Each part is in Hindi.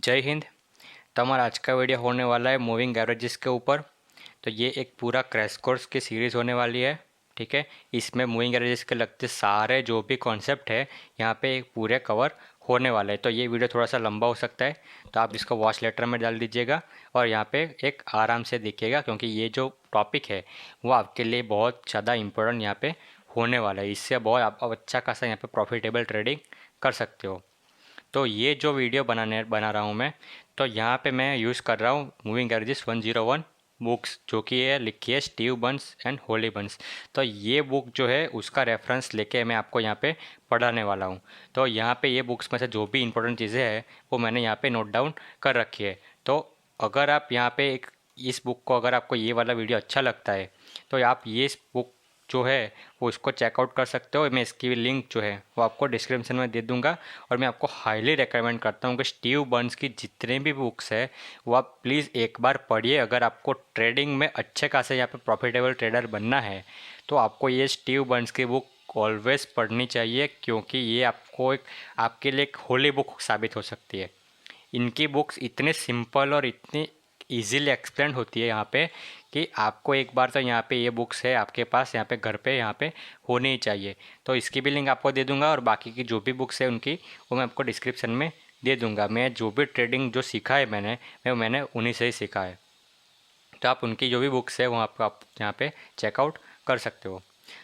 जय हिंद। तो हमारा आज का वीडियो होने वाला है मूविंग एवरेजेस के ऊपर। तो ये एक पूरा क्रैश कोर्स की सीरीज़ होने वाली है। ठीक है, इसमें मूविंग एवरेजेस के लगते सारे जो भी कॉन्सेप्ट है यहाँ पे पूरे कवर होने वाले हैं। तो ये वीडियो थोड़ा सा लंबा हो सकता है, तो आप इसको वॉच लेटर में डाल दीजिएगा और यहाँ पे एक आराम से देखिएगा, क्योंकि ये जो टॉपिक है वो आपके लिए बहुत ज़्यादा इम्पोर्टेंट यहाँ पे होने वाला है। इससे बहुत आप अच्छा खासा यहाँ पे प्रॉफिटेबल ट्रेडिंग कर सकते हो। तो ये जो वीडियो बना रहा हूँ मैं, तो यहाँ पे मैं यूज़ कर रहा हूँ मूविंग एवरेजेस 101 बुक्स, जो कि है लिखी है Steve Burns and Holi Burns. तो ये बुक जो है उसका रेफरेंस लेके मैं आपको यहाँ पे पढ़ाने वाला हूँ। तो यहाँ पे ये बुक्स में से जो भी इंपॉर्टेंट चीज़ें हैं वो मैंने यहाँ पे नोट डाउन कर रखी है। तो अगर आप यहाँ पे इस बुक को, अगर आपको ये वाला वीडियो अच्छा लगता है तो आप ये इस बुक जो है वो इसको चेकआउट कर सकते हो। मैं इसकी भी लिंक जो है वो आपको डिस्क्रिप्शन में दे दूंगा। और मैं आपको हाईली रिकमेंड करता हूँ कि स्टीव बर्न्स की जितने भी बुक्स है वो आप प्लीज़ एक बार पढ़िए। अगर आपको ट्रेडिंग में अच्छे खासे यहाँ पे प्रॉफिटेबल ट्रेडर बनना है तो आपको ये स्टीव बर्न्स की बुक ऑलवेज़ पढ़नी चाहिए, क्योंकि ये आपको एक आपके लिए एक होली बुक साबित हो सकती है। इनकी बुक्स इतने सिंपल और इतनी इजीली एक्सप्लेन होती है यहाँ पे कि आपको एक बार तो यहाँ पे ये बुक्स है आपके पास यहाँ पे घर पे यहाँ पे होनी ही चाहिए। तो इसकी भी लिंक आपको दे दूँगा और बाकी की जो भी बुक्स है उनकी वो मैं आपको डिस्क्रिप्शन में दे दूँगा। मैं जो भी ट्रेडिंग जो सीखा है मैंने उन्हीं से ही सीखा है। तो आप उनकी जो भी बुक्स है वो आप यहाँ पे चेकआउट कर सकते हो।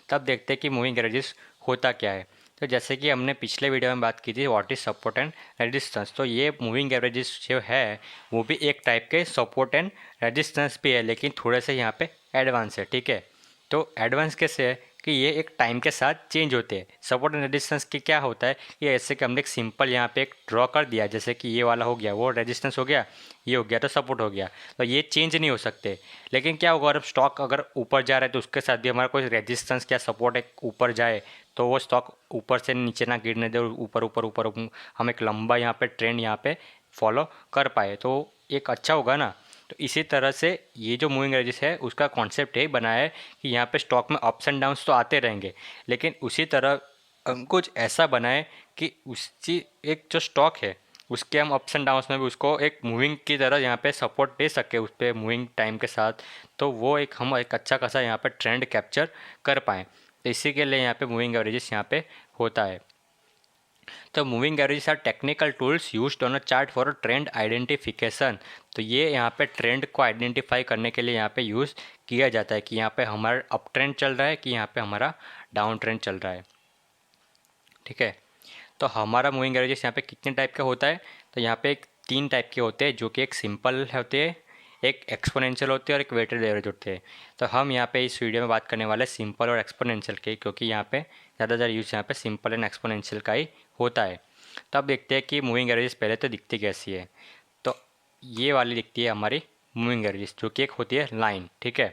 तब देखते हैं कि मूविंग एवरेजेस होता क्या है। तो जैसे कि हमने पिछले वीडियो में बात की थी what is support and resistance, तो ये मूविंग एवरेजेस जो है वो भी एक टाइप के सपोर्ट एंड रेजिस्टेंस भी है, लेकिन थोड़े से यहाँ पे एडवांस है। ठीक है, तो एडवांस कैसे है कि ये एक टाइम के साथ चेंज होते हैं। सपोर्ट एंड रेजिस्टेंस की क्या होता है कि ऐसे कि हमने एक सिंपल यहाँ पे एक ड्रॉ कर दिया, जैसे कि ये वाला हो गया वो रेजिस्टेंस हो गया, ये हो गया तो सपोर्ट हो गया। तो ये चेंज नहीं हो सकते। लेकिन क्या होगा, अगर स्टॉक अगर ऊपर जा रहा है तो उसके साथ भी हमारा कोई रेजिस्टेंस क्या सपोर्ट एक ऊपर जाए तो वो स्टॉक ऊपर से नीचे ना गिरने दे, ऊपर ऊपर ऊपर हम एक लंबा यहाँ पे ट्रेंड यहाँ पे फॉलो कर पाए तो एक अच्छा होगा ना। तो इसी तरह से ये जो मूविंग एवरेजेस है उसका कॉन्सेप्ट यही बनाया है कि यहाँ पे स्टॉक में अप्स एंड डाउन्स तो आते रहेंगे, लेकिन उसी तरह हम कुछ ऐसा बनाए कि उसी एक जो स्टॉक है उसके हम अप्स एंड डाउन्स में भी उसको एक मूविंग की तरह यहाँ पे सपोर्ट दे सके उस पर मूविंग टाइम के साथ। तो वो एक हम एक अच्छा खासा यहाँ पे ट्रेंड कैप्चर कर पाएँ। तो इसी के लिए यहाँ पे मूविंग एवरेजेस यहाँ पे होता है। तो moving averages are technical tools used on a chart for a trend identification. तो ये यहाँ पे ट्रेंड को आइडेंटिफाई करने के लिए यहाँ पे यूज़ किया जाता है कि यहाँ पे हमारा अप ट्रेंड चल रहा है कि यहाँ पे हमारा डाउन ट्रेंड चल रहा है। ठीक है, तो हमारा मूविंग एवरेजेस यहाँ पे कितने टाइप का होता है, तो यहाँ पे एक 3 टाइप के होते हैं, जो कि एक सिंपल होते हैं, एक एक्सपोनेंशियल होते हैं और एक वेटेड एवरेज होते हैं। तो हम यहाँ पे इस वीडियो में बात करने वाले सिंपल और एक्सपोनेंशियल के, क्योंकि यहाँ पे ज़्यादातर यूज़ यहाँ पे सिंपल एंड एक्सपोनेंशियल का ही होता है। तो अब देखते हैं कि मूविंग एवरेजेस पहले तो दिखती कैसी है। तो ये वाली दिखती है हमारी मूविंग एवरेजेस, जो कि एक होती है लाइन। ठीक है,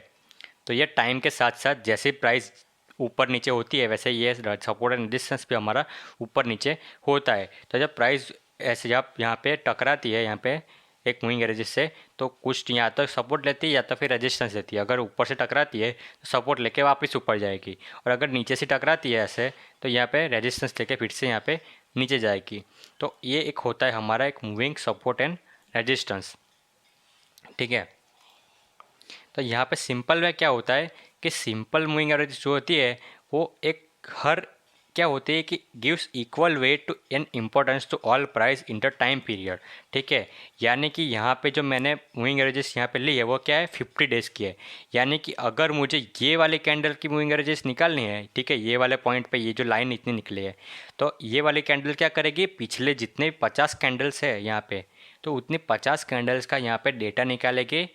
तो ये टाइम के साथ साथ जैसे प्राइस ऊपर नीचे होती है वैसे ये सपोर्ट एंड रेजिस्टेंस भी हमारा ऊपर नीचे होता है। तो जब प्राइस ऐसे जब यहाँ पे टकराती है यहाँ पे एक मूविंग एवरेजेस से, तो कुछ या तो सपोर्ट लेती है या तो फिर रेजिस्टेंस लेती है। अगर ऊपर से टकराती है तो सपोर्ट लेके वापस ऊपर जाएगी, और अगर नीचे से टकराती है ऐसे तो यहाँ पे रेजिस्टेंस लेके फिर से यहाँ पे नीचे जाएगी। तो ये एक होता है हमारा एक मूविंग सपोर्ट एंड रेजिस्टेंस। ठीक है, तो यहाँ पे सिंपल में क्या होता है कि सिंपल मूविंग एवरेज जो होती है वो एक हर क्या होती है कि gives equal weight to an importance to all price in the time period. ठीक है, यानी कि यहाँ पे जो मैंने मूविंग एवरेजेस यहाँ पे ली है वो क्या है 50 डेज़ की है। यानी कि अगर मुझे ये वाले कैंडल की मूविंग एवरेजेस निकालनी है, ठीक है, ये वाले पॉइंट पे ये जो लाइन इतनी निकली है, तो ये वाली कैंडल क्या करेगी, पिछले जितने 50 कैंडल्स है यहाँ पे, तो उतनी 50 कैंडल्स का यहाँ पे डेटा निकालेगी,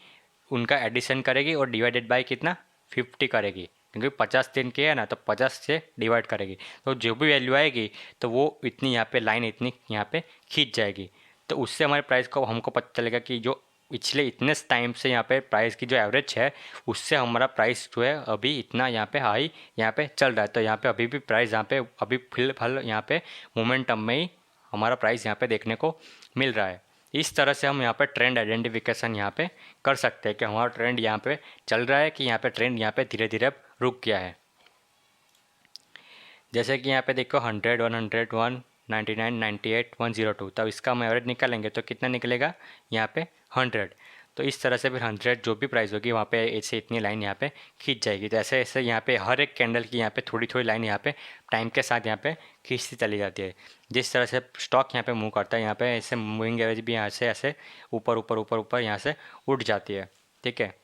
उनका एडिशन करेगी और डिवाइडेड बाय कितना 50 करेगी, क्योंकि 50 दिन के है ना, तो 50 से डिवाइड करेगी, तो जो भी वैल्यू आएगी तो वो इतनी यहाँ पे लाइन इतनी यहाँ पे खींच जाएगी। तो उससे हमारे प्राइस को हमको पता चलेगा कि जो पिछले इतने टाइम से यहाँ पे प्राइस की जो एवरेज है उससे हमारा प्राइस जो है अभी इतना यहाँ पे हाई यहाँ पे चल रहा है। तो यहाँ पे अभी भी प्राइस यहाँ पे अभी फिलहाल यहाँ पे मोमेंटम में ही हमारा प्राइस यहाँ पे देखने को मिल रहा है। इस तरह से हम यहाँ पे ट्रेंड आइडेंटिफिकेशन यहाँ पे कर सकते हैं कि हमारा ट्रेंड यहाँ पे चल रहा है कि यहाँ पे ट्रेंड यहाँ पे धीरे धीरे रुक गया है। जैसे कि यहाँ पे देखो 100, 101, 99, 98, 102, तब इसका हम एवरेज निकालेंगे तो कितना निकलेगा यहाँ पे 100। तो इस तरह से फिर 100 जो भी प्राइस होगी वहाँ पे ऐसे इतनी लाइन यहाँ पे खींच जाएगी। तो ऐसे ऐसे यहाँ पे हर एक कैंडल की यहाँ पे थोड़ी थोड़ी लाइन यहाँ पे टाइम के साथ यहाँ पे खींचती चली जाती है। जिस तरह से स्टॉक यहाँ पे मूव करता है यहाँ पे ऐसे मूविंग एवरेज भी यहाँ से ऐसे ऊपर ऊपर ऊपर ऊपर यहाँ से उठ जाती है। ठीक है,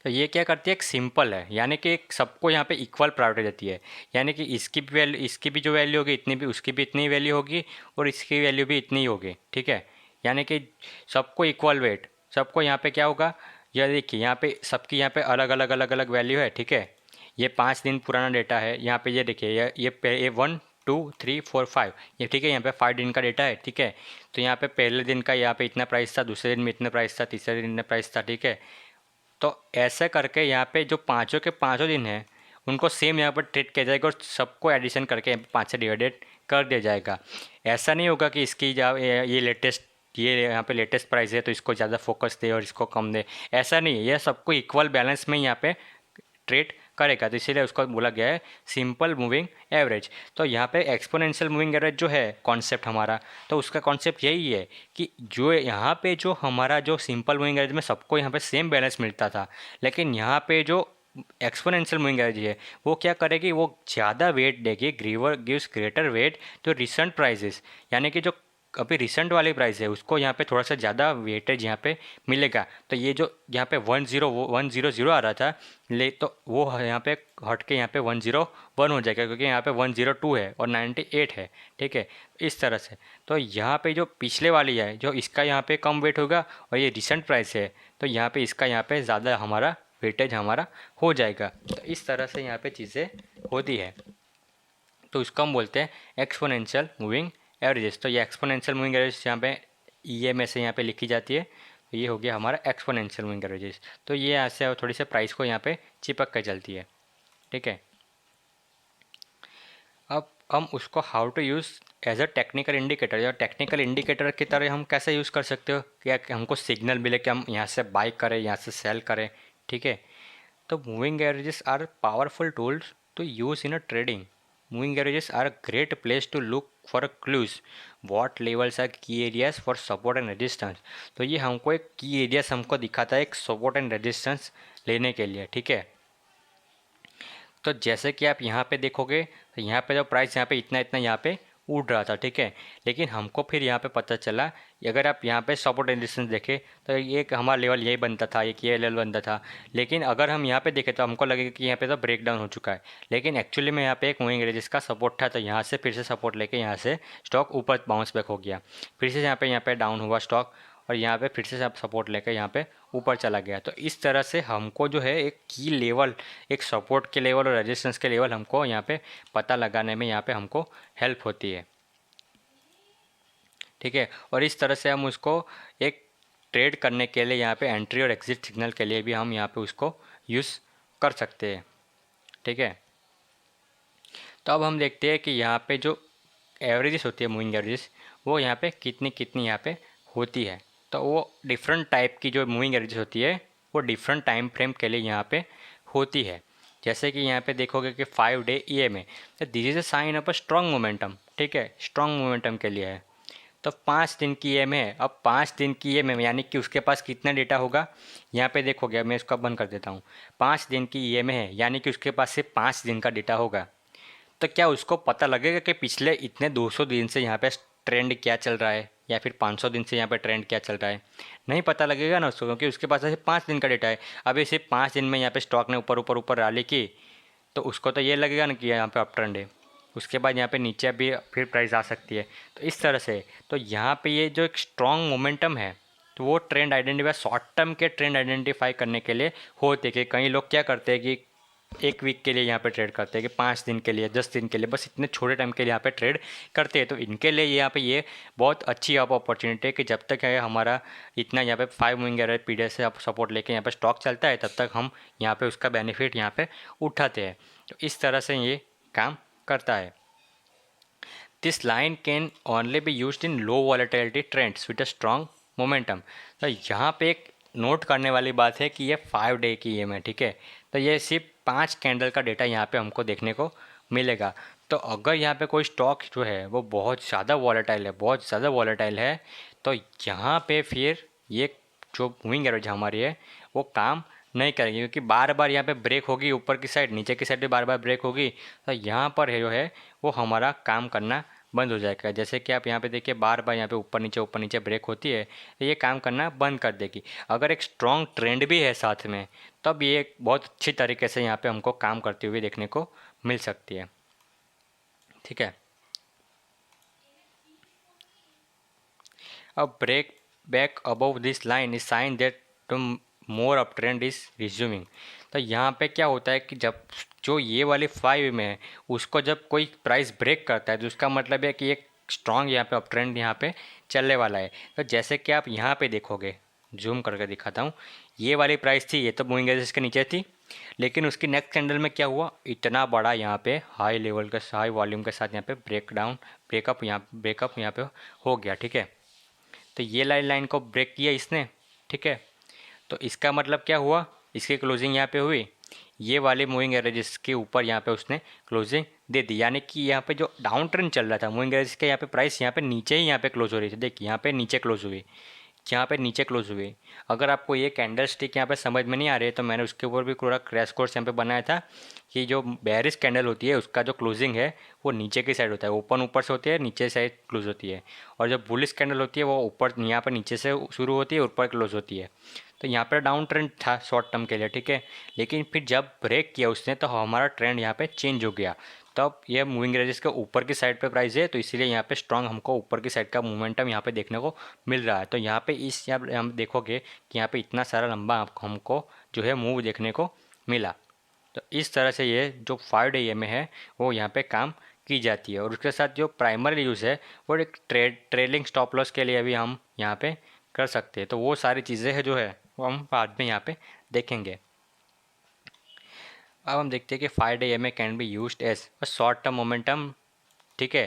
तो ये क्या करती है, एक सिंपल है, यानी कि एक सबको यहाँ पे इक्वल प्रायोरिटी देती है। यानी कि इसकी भी वैल्यू, इसकी भी जो वैल्यू होगी इतनी भी, उसकी भी इतनी वैल्यू होगी और इसकी वैल्यू भी इतनी ही होगी। ठीक है, यानी कि सबको इक्वल वेट, सबको यहाँ पे क्या होगा, यह देखिए यहाँ पे सबकी यहाँ पे अलग अलग अलग अलग वैल्यू है। ठीक है, ये 5 दिन पुराना डेटा है यहाँ पे, ये देखिए ये 1 2 3 4 5 ये, ठीक है, यहाँ पे 5 दिन का डेटा है। ठीक है, तो यहाँ पे पहले दिन का यहाँ पे इतना प्राइस था, दूसरे दिन में इतना प्राइस था, तीसरे दिन इतना प्राइस था। ठीक है, तो ऐसे करके यहाँ पे जो पाँचों के पाँचों दिन हैं उनको सेम यहाँ पर ट्रीट किया जाएगा और सबको एडिशन करके 5 से डिवाइडेड कर दिया जाएगा। ऐसा नहीं होगा कि इसकी ये लेटेस्ट, ये यहाँ पे लेटेस्ट प्राइस है तो इसको ज़्यादा फोकस दे और इसको कम दे, ऐसा नहीं है। यह सबको इक्वल बैलेंस में यहाँ पे ट्रेड करेगा, तो इसीलिए उसको बोला गया है सिंपल मूविंग एवरेज। तो यहाँ पे एक्सपोनेंशियल मूविंग एवरेज जो है कॉन्सेप्ट हमारा, तो उसका कॉन्सेप्ट यही है कि जो यहाँ पे जो हमारा जो सिंपल मूविंग एवरेज में सबको यहाँ पे सेम बैलेंस मिलता था, लेकिन यहाँ पे जो एक्सपोनेंशियल मूविंग एवरेज है वो क्या करेगी, वो ज़्यादा वेट देगी, गिव्स ग्रेटर वेट तो रिसेंट प्राइजेस, यानी कि जो अभी रिसेंट वाली प्राइस है उसको यहाँ पे थोड़ा सा ज़्यादा वेटेज यहाँ पे मिलेगा। तो ये जो यहाँ पे 100 आ रहा था ले, तो वो यहाँ पे हट के यहाँ पे 101 हो जाएगा, क्योंकि यहाँ पे 102 है और 98 है। ठीक है, इस तरह से। तो यहाँ पे जो पिछले वाली है, जो इसका यहाँ पे कम वेट होगा और ये रिसेंट प्राइस है तो यहाँ पे इसका यहाँ पे ज़्यादा हमारा वेटेज हमारा हो जाएगा। तो इस तरह से यहाँ पे चीज़ें होती है, तो इसको हम बोलते हैं एक्सपोनेंशियल मूविंग एवरेजेस। तो ये एक्सपोनेंशियल मूविंग एवरेज यहाँ पे EM से यहाँ पे लिखी जाती है, तो ये हो गया हमारा एक्सपोनेंशियल मूविंग एवरेजेस। तो ये ऐसे थोड़ी से प्राइस को यहाँ पे चिपक कर चलती है। ठीक है, अब हम उसको how to use as a technical indicator, या टेक्निकल इंडिकेटर की तरह हम कैसे यूज़ कर सकते हो, क्या हमको सिग्नल मिले कि हम यहाँ से बाई करें, यहाँ से सेल करें। ठीक है, तो moving averages are powerful tools to use in a trading. Moving averages are a great place to look for clues. What levels are key areas for support and resistance? तो ये हमको एक की एरियाज हमको दिखाता है एक सपोर्ट एंड रेजिस्टेंस लेने के लिए। ठीक है, तो जैसे कि आप यहाँ पे देखोगे तो यहाँ पे जो प्राइस यहाँ पे इतना इतना यहाँ पे उड़ रहा था। ठीक है, लेकिन हमको फिर यहाँ पे पता चला, अगर आप यहाँ पे सपोर्ट एंड रेजिस्टेंस देखें तो ये हमारा लेवल यही बनता था, एक ये लेवल बनता था। लेकिन अगर हम यहाँ पे देखें तो हमको लगेगा कि यहाँ पे तो ब्रेक डाउन हो चुका है, लेकिन एक्चुअली में यहाँ पे एक मूविंग एवरेज का सपोर्ट था। तो यहाँ से फिर से सपोर्ट लेके यहाँ से स्टॉक ऊपर बाउंस बैक हो गया, फिर से यहाँ पे डाउन हुआ स्टॉक और यहाँ पे फिर से सपोर्ट लेकर यहाँ पे ऊपर चला गया। तो इस तरह से हमको जो है एक की लेवल, एक सपोर्ट के लेवल और रेजिस्टेंस के लेवल हमको यहाँ पे पता लगाने में यहाँ पे हमको हेल्प होती है। ठीक है, और इस तरह से हम उसको एक ट्रेड करने के लिए यहाँ पे एंट्री और एग्जिट सिग्नल के लिए भी हम यहाँ पे उसको यूज़ कर सकते हैं। ठीक है, तो अब हम देखते हैं कि यहाँ पे जो एवरेजेस होती है मूविंग एवरेजेस, वो यहाँ पे कितनी कितनी यहाँ पे होती है। तो वो डिफरेंट टाइप की जो मूविंग एवरेजेस होती है वो डिफरेंट टाइम फ्रेम के लिए यहाँ पे होती है। जैसे कि यहाँ पे देखोगे कि 5 डे EMA, तो this is a sign of a strong momentum. ठीक है, स्ट्रॉन्ग मोमेंटम के लिए है। तो 5 दिन की EMA है। अब 5 दिन की EMA में यानी कि उसके पास कितना डेटा होगा, यहाँ पे देखोगे, मैं इसको बंद कर देता हूँ। 5 दिन की EMA है यानी कि उसके पास सिर्फ 5 दिन का डेटा होगा। तो क्या उसको पता लगेगा कि पिछले इतने 200 दिन से यहाँ पे ट्रेंड क्या चल रहा है, या फिर 500 दिन से यहाँ पे ट्रेंड क्या चल रहा है? नहीं पता लगेगा ना उसको, क्योंकि उसके पास सिर्फ 5 दिन का डेटा है। अभी सिर्फ 5 दिन में यहाँ पे स्टॉक ने ऊपर ऊपर ऊपर रैली की, तो उसको तो ये लगेगा ना कि यहाँ पे अप ट्रेंड है। उसके बाद यहाँ पे नीचे भी फिर प्राइस आ सकती है। तो इस तरह से तो यहाँ पे ये जो एक स्ट्रॉन्ग मोमेंटम है, तो वो ट्रेंड आइडेंटिफाई, शॉर्ट टर्म के ट्रेंड आइडेंटिफाई करने के लिए होते कि कई लोग क्या करते हैं कि 1 वीक के लिए यहाँ पे ट्रेड करते हैं, कि 5 दिन के लिए, 10 दिन के लिए, बस इतने छोटे टाइम के लिए यहाँ पे ट्रेड करते हैं। तो इनके लिए यहाँ पे ये बहुत अच्छी अपॉर्चुनिटी है कि जब तक है हमारा इतना यहाँ पे 5 मूविंग एवरेज पीरियड से आप सपोर्ट लेके यहाँ पे स्टॉक चलता है, तब तक हम यहाँ पे उसका बेनिफिट यहाँ पे उठाते हैं। तो इस तरह से ये काम करता है। This line can only be used in low volatility trends with a strong momentum. तो यहाँ पे एक नोट करने वाली बात है कि ये 5 डे की EMA है। ठीक है, तो ये सिर्फ 5 कैंडल का डेटा यहाँ पे हमको देखने को मिलेगा। तो अगर यहाँ पे कोई स्टॉक जो है वो बहुत ज़्यादा वॉलेटाइल है, तो यहाँ पे फिर ये जो मूविंग एवरेज हमारी है वो काम नहीं करेगी, क्योंकि बार बार यहाँ पे ब्रेक होगी, ऊपर की साइड नीचे की साइड भी बार बार ब्रेक होगी, तो यहाँ पर है जो है वो हमारा काम करना बंद हो जाएगा। जैसे कि आप यहाँ पे देखिए बार बार यहाँ पे ऊपर नीचे ब्रेक होती है, तो ये काम करना बंद कर देगी। अगर एक स्ट्रॉन्ग ट्रेंड भी है साथ में, तब ये बहुत अच्छी तरीके से यहाँ पे हमको काम करती हुई देखने को मिल सकती है। ठीक है, अब break back above this line is sign that more up trend is resuming. तो यहाँ पे क्या होता है कि जब जो ये वाली 5 में है उसको जब कोई प्राइस ब्रेक करता है, तो उसका मतलब है कि एक स्ट्रॉन्ग यहाँ पे अप ट्रेंड यहाँ पे चलने वाला है। तो जैसे कि आप यहाँ पे देखोगे, जूम करके दिखाता हूँ, ये वाली प्राइस थी, ये तो मूविंग एवरेज के नीचे थी, लेकिन उसकी नेक्स्ट कैंडल में क्या हुआ, इतना बड़ा यहाँ पे हाई लेवल के हाई वॉल्यूम के साथ यहाँ पे ब्रेकअप यहाँ पे हो गया। ठीक है, तो ये लाइन को ब्रेक किया इसने। ठीक है, तो इसका मतलब क्या हुआ, इसकी क्लोजिंग यहाँ पे हुई, ये वाले मूविंग एवरेजेस के ऊपर यहाँ पे उसने क्लोजिंग दे दी, यानी कि यहाँ पे जो डाउन ट्रेंड चल रहा था मूविंग एवरेज के, यहाँ पे प्राइस यहाँ पे नीचे ही यहाँ पे क्लोज हो रही थी। देखिए यहाँ पे नीचे क्लोज हुई, यहाँ पे नीचे क्लोज हुए। अगर आपको ये कैंडल स्टिक यहाँ पे समझ में नहीं आ रही है, तो मैंने उसके ऊपर भी पूरा क्रैश कोर्स यहाँ पे बनाया था कि जो बेयरिश कैंडल होती है उसका जो क्लोजिंग है वो नीचे की साइड होता है, ओपन ऊपर से होती है, नीचे साइड क्लोज होती है, और जो बुलिश कैंडल होती है वो ऊपर यहाँ पर नीचे से शुरू होती है, ऊपर क्लोज होती है। तो यहाँ पर डाउन ट्रेंड था शॉर्ट टर्म के लिए। ठीक है, लेकिन फिर जब ब्रेक किया उसने तो हमारा ट्रेंड यहाँ पे चेंज हो गया। तब ये मूविंग एवरेजेस के ऊपर की साइड पे प्राइस है, तो इसीलिए यहाँ पे स्ट्रांग हमको ऊपर की साइड का मोमेंटम यहाँ पे देखने को मिल रहा है। तो यहाँ पे इस यहाँ हम देखोगे कि यहाँ पे इतना सारा लंबा हमको जो है मूव देखने को मिला। तो इस तरह से ये जो 5 डे में है वो यहाँ पे काम की जाती है। और उसके साथ जो प्राइमरी यूज़ है वो एक ट्रेलिंग स्टॉप लॉस के लिए भी हम यहाँ पे कर सकते हैं। तो वो सारी चीज़ें हैं जो है वो हम बाद में यहाँ पे देखेंगे। अब हम देखते हैं कि 5 डे में can be used as a short term momentum. ठीक है,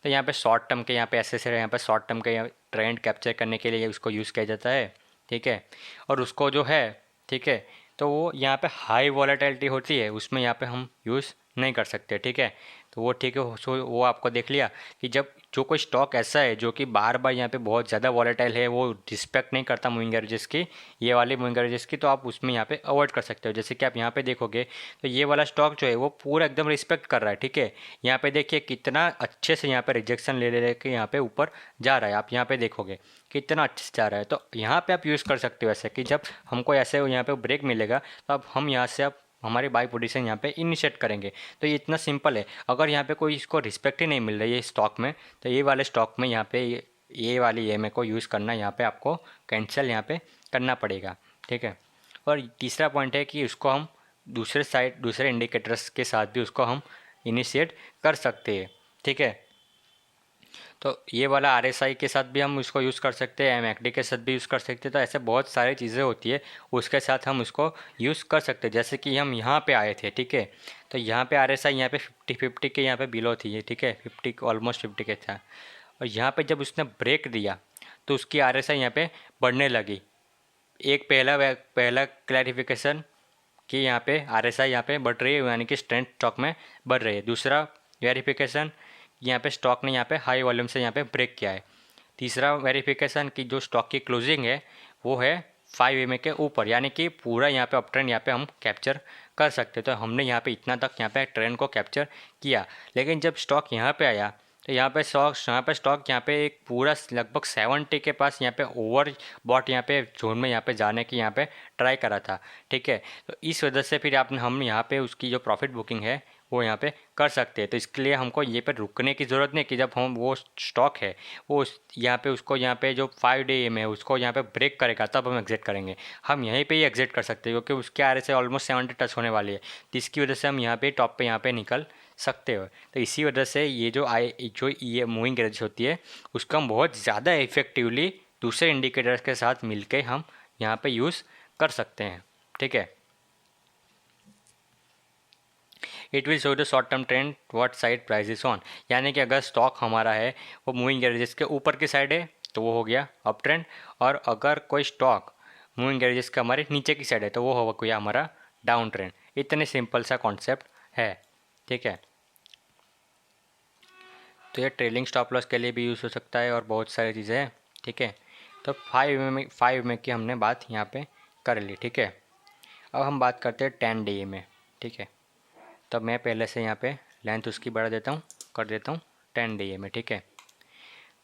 तो यहाँ पे शॉर्ट टर्म के यहाँ पे ऐसे यहाँ पे शॉर्ट टर्म के ट्रेंड कैप्चर करने के लिए उसको यूज़ किया जाता है। ठीक है, और उसको जो है, ठीक है, तो वो यहाँ पे हाई वॉलेटिलिटी होती है उसमें यहाँ पे हम यूज़ नहीं कर सकते। ठीक है, तो वो ठीक है, सो वो आपको देख लिया कि जब जो कोई स्टॉक ऐसा है जो कि बार बार यहाँ पे बहुत ज़्यादा वॉलेटाइल है, वो रिस्पेक्ट नहीं करता मूविंग एवरेजेस की, ये वाली मूविंग एवरेजेस की, तो आप उसमें यहाँ पे अवॉइड कर सकते हो। जैसे कि आप यहाँ पे देखोगे तो ये वाला स्टॉक जो है वो पूरा एकदम रिस्पेक्ट कर रहा है। ठीक है, यहाँ पे देखिए कितना अच्छे से यहाँ पे रिजेक्शन ले के यहाँ पे ऊपर जा रहा है, आप यहाँ पे देखोगे कितना अच्छे से जा रहा है। तो यहाँ पे आप यूज़ कर सकते हो ऐसे कि जब हमको ऐसे यहाँ पे ब्रेक मिलेगा तो अब हम यहाँ से अब हमारी बाई पोजीशन यहाँ पे इनिशिएट करेंगे। तो ये इतना सिंपल है। अगर यहाँ पे कोई इसको रिस्पेक्ट ही नहीं मिल रही है स्टॉक में, तो ये वाले स्टॉक में यहाँ पे ये वाली EMA को यूज़ करना यहाँ पे आपको कैंसिल यहाँ पे करना पड़ेगा। ठीक है, और तीसरा पॉइंट है कि उसको हम दूसरे इंडिकेटर्स के साथ भी उसको हम इनिशिएट कर सकते हैं। ठीक है, तो ये वाला RSI के साथ भी हम इसको यूज़ कर सकते हैं, MACD के साथ भी यूज़ कर सकते हैं। तो ऐसे बहुत सारी चीज़ें होती है उसके साथ हम उसको यूज़ कर सकते हैं। जैसे कि हम यहाँ पे आए थे, ठीक है, तो यहाँ पे RSI यहाँ पे 50 के यहाँ पे बिलो थी ये। ठीक है, 50 ऑलमोस्ट 50 के था, और यहाँ पे जब उसने ब्रेक दिया तो उसकी RSI यहाँ पे बढ़ने लगी। एक पहला क्लैरिफिकेशन कि यहाँ पे RSI यहाँ पे बढ़ रही है, यानी कि स्ट्रेंथ स्टॉक में बढ़ रही है। दूसरा वेरिफिकेशन, यहाँ पे स्टॉक ने यहाँ पे हाई वॉल्यूम से यहाँ पे ब्रेक किया है। तीसरा वेरिफिकेशन कि जो स्टॉक की क्लोजिंग है वो है 5 के ऊपर, यानी कि पूरा यहाँ पे अप ट्रेंड यहाँ पे हम कैप्चर कर सकते। तो हमने यहाँ पे इतना तक यहाँ पे ट्रेंड को कैप्चर किया। लेकिन जब स्टॉक यहाँ पे आया तो यहाँ पे स्टॉक यहाँ पे एक पूरा लगभग 70 के पास यहाँ पे ओवर बॉट यहाँ पे जोन में यहाँ पे जाने की यहाँ पे ट्राई करा था। ठीक है, तो इस वजह से फिर हम यहाँ पे उसकी जो प्रॉफिट बुकिंग है वो यहाँ पे कर सकते हैं। तो इसके लिए हमको ये पे रुकने की ज़रूरत नहीं कि जब हम वो स्टॉक है वो यहाँ पे उसको यहाँ पे जो 5 डे में है उसको यहाँ पे ब्रेक करेगा तब हम एग्जिट करेंगे। हम यहीं पे ही एग्जिट कर सकते हैं क्योंकि उसके RSI ऑलमोस्ट 70 टच होने वाली है, तो इसकी वजह से हम यहाँ पे टॉप पे यहाँ पे निकल सकते हो। तो इसी वजह से ये ये मूविंग एवरेज होती है उसका हम बहुत ज़्यादा इफेक्टिवली दूसरे इंडिकेटर्स के साथ मिलके हम यहाँ पे यूज़ कर सकते हैं। ठीक है, it will show the short term trend what side price is on, यानी कि अगर स्टॉक हमारा है वो मूविंग एवरेजेस के ऊपर की साइड है तो वो हो गया अप ट्रेंड, और अगर कोई स्टॉक मूविंग एवरेजेस का हमारे नीचे की साइड है तो वो हो गया हमारा डाउन ट्रेंड। इतने सिंपल सा कॉन्सेप्ट है। ठीक है, तो ये ट्रेलिंग स्टॉप लॉस के लिए भी यूज़ हो सकता है और बहुत सारी चीज़ें हैं, ठीक है। तो 5 में की हमने बात यहाँ पे कर ली, ठीक है। अब हम बात करते हैं 10 DA में, ठीक है। तब मैं पहले से यहाँ पे लेंथ उसकी बढ़ा देता हूँ, कर देता हूँ 10 DA में, ठीक है।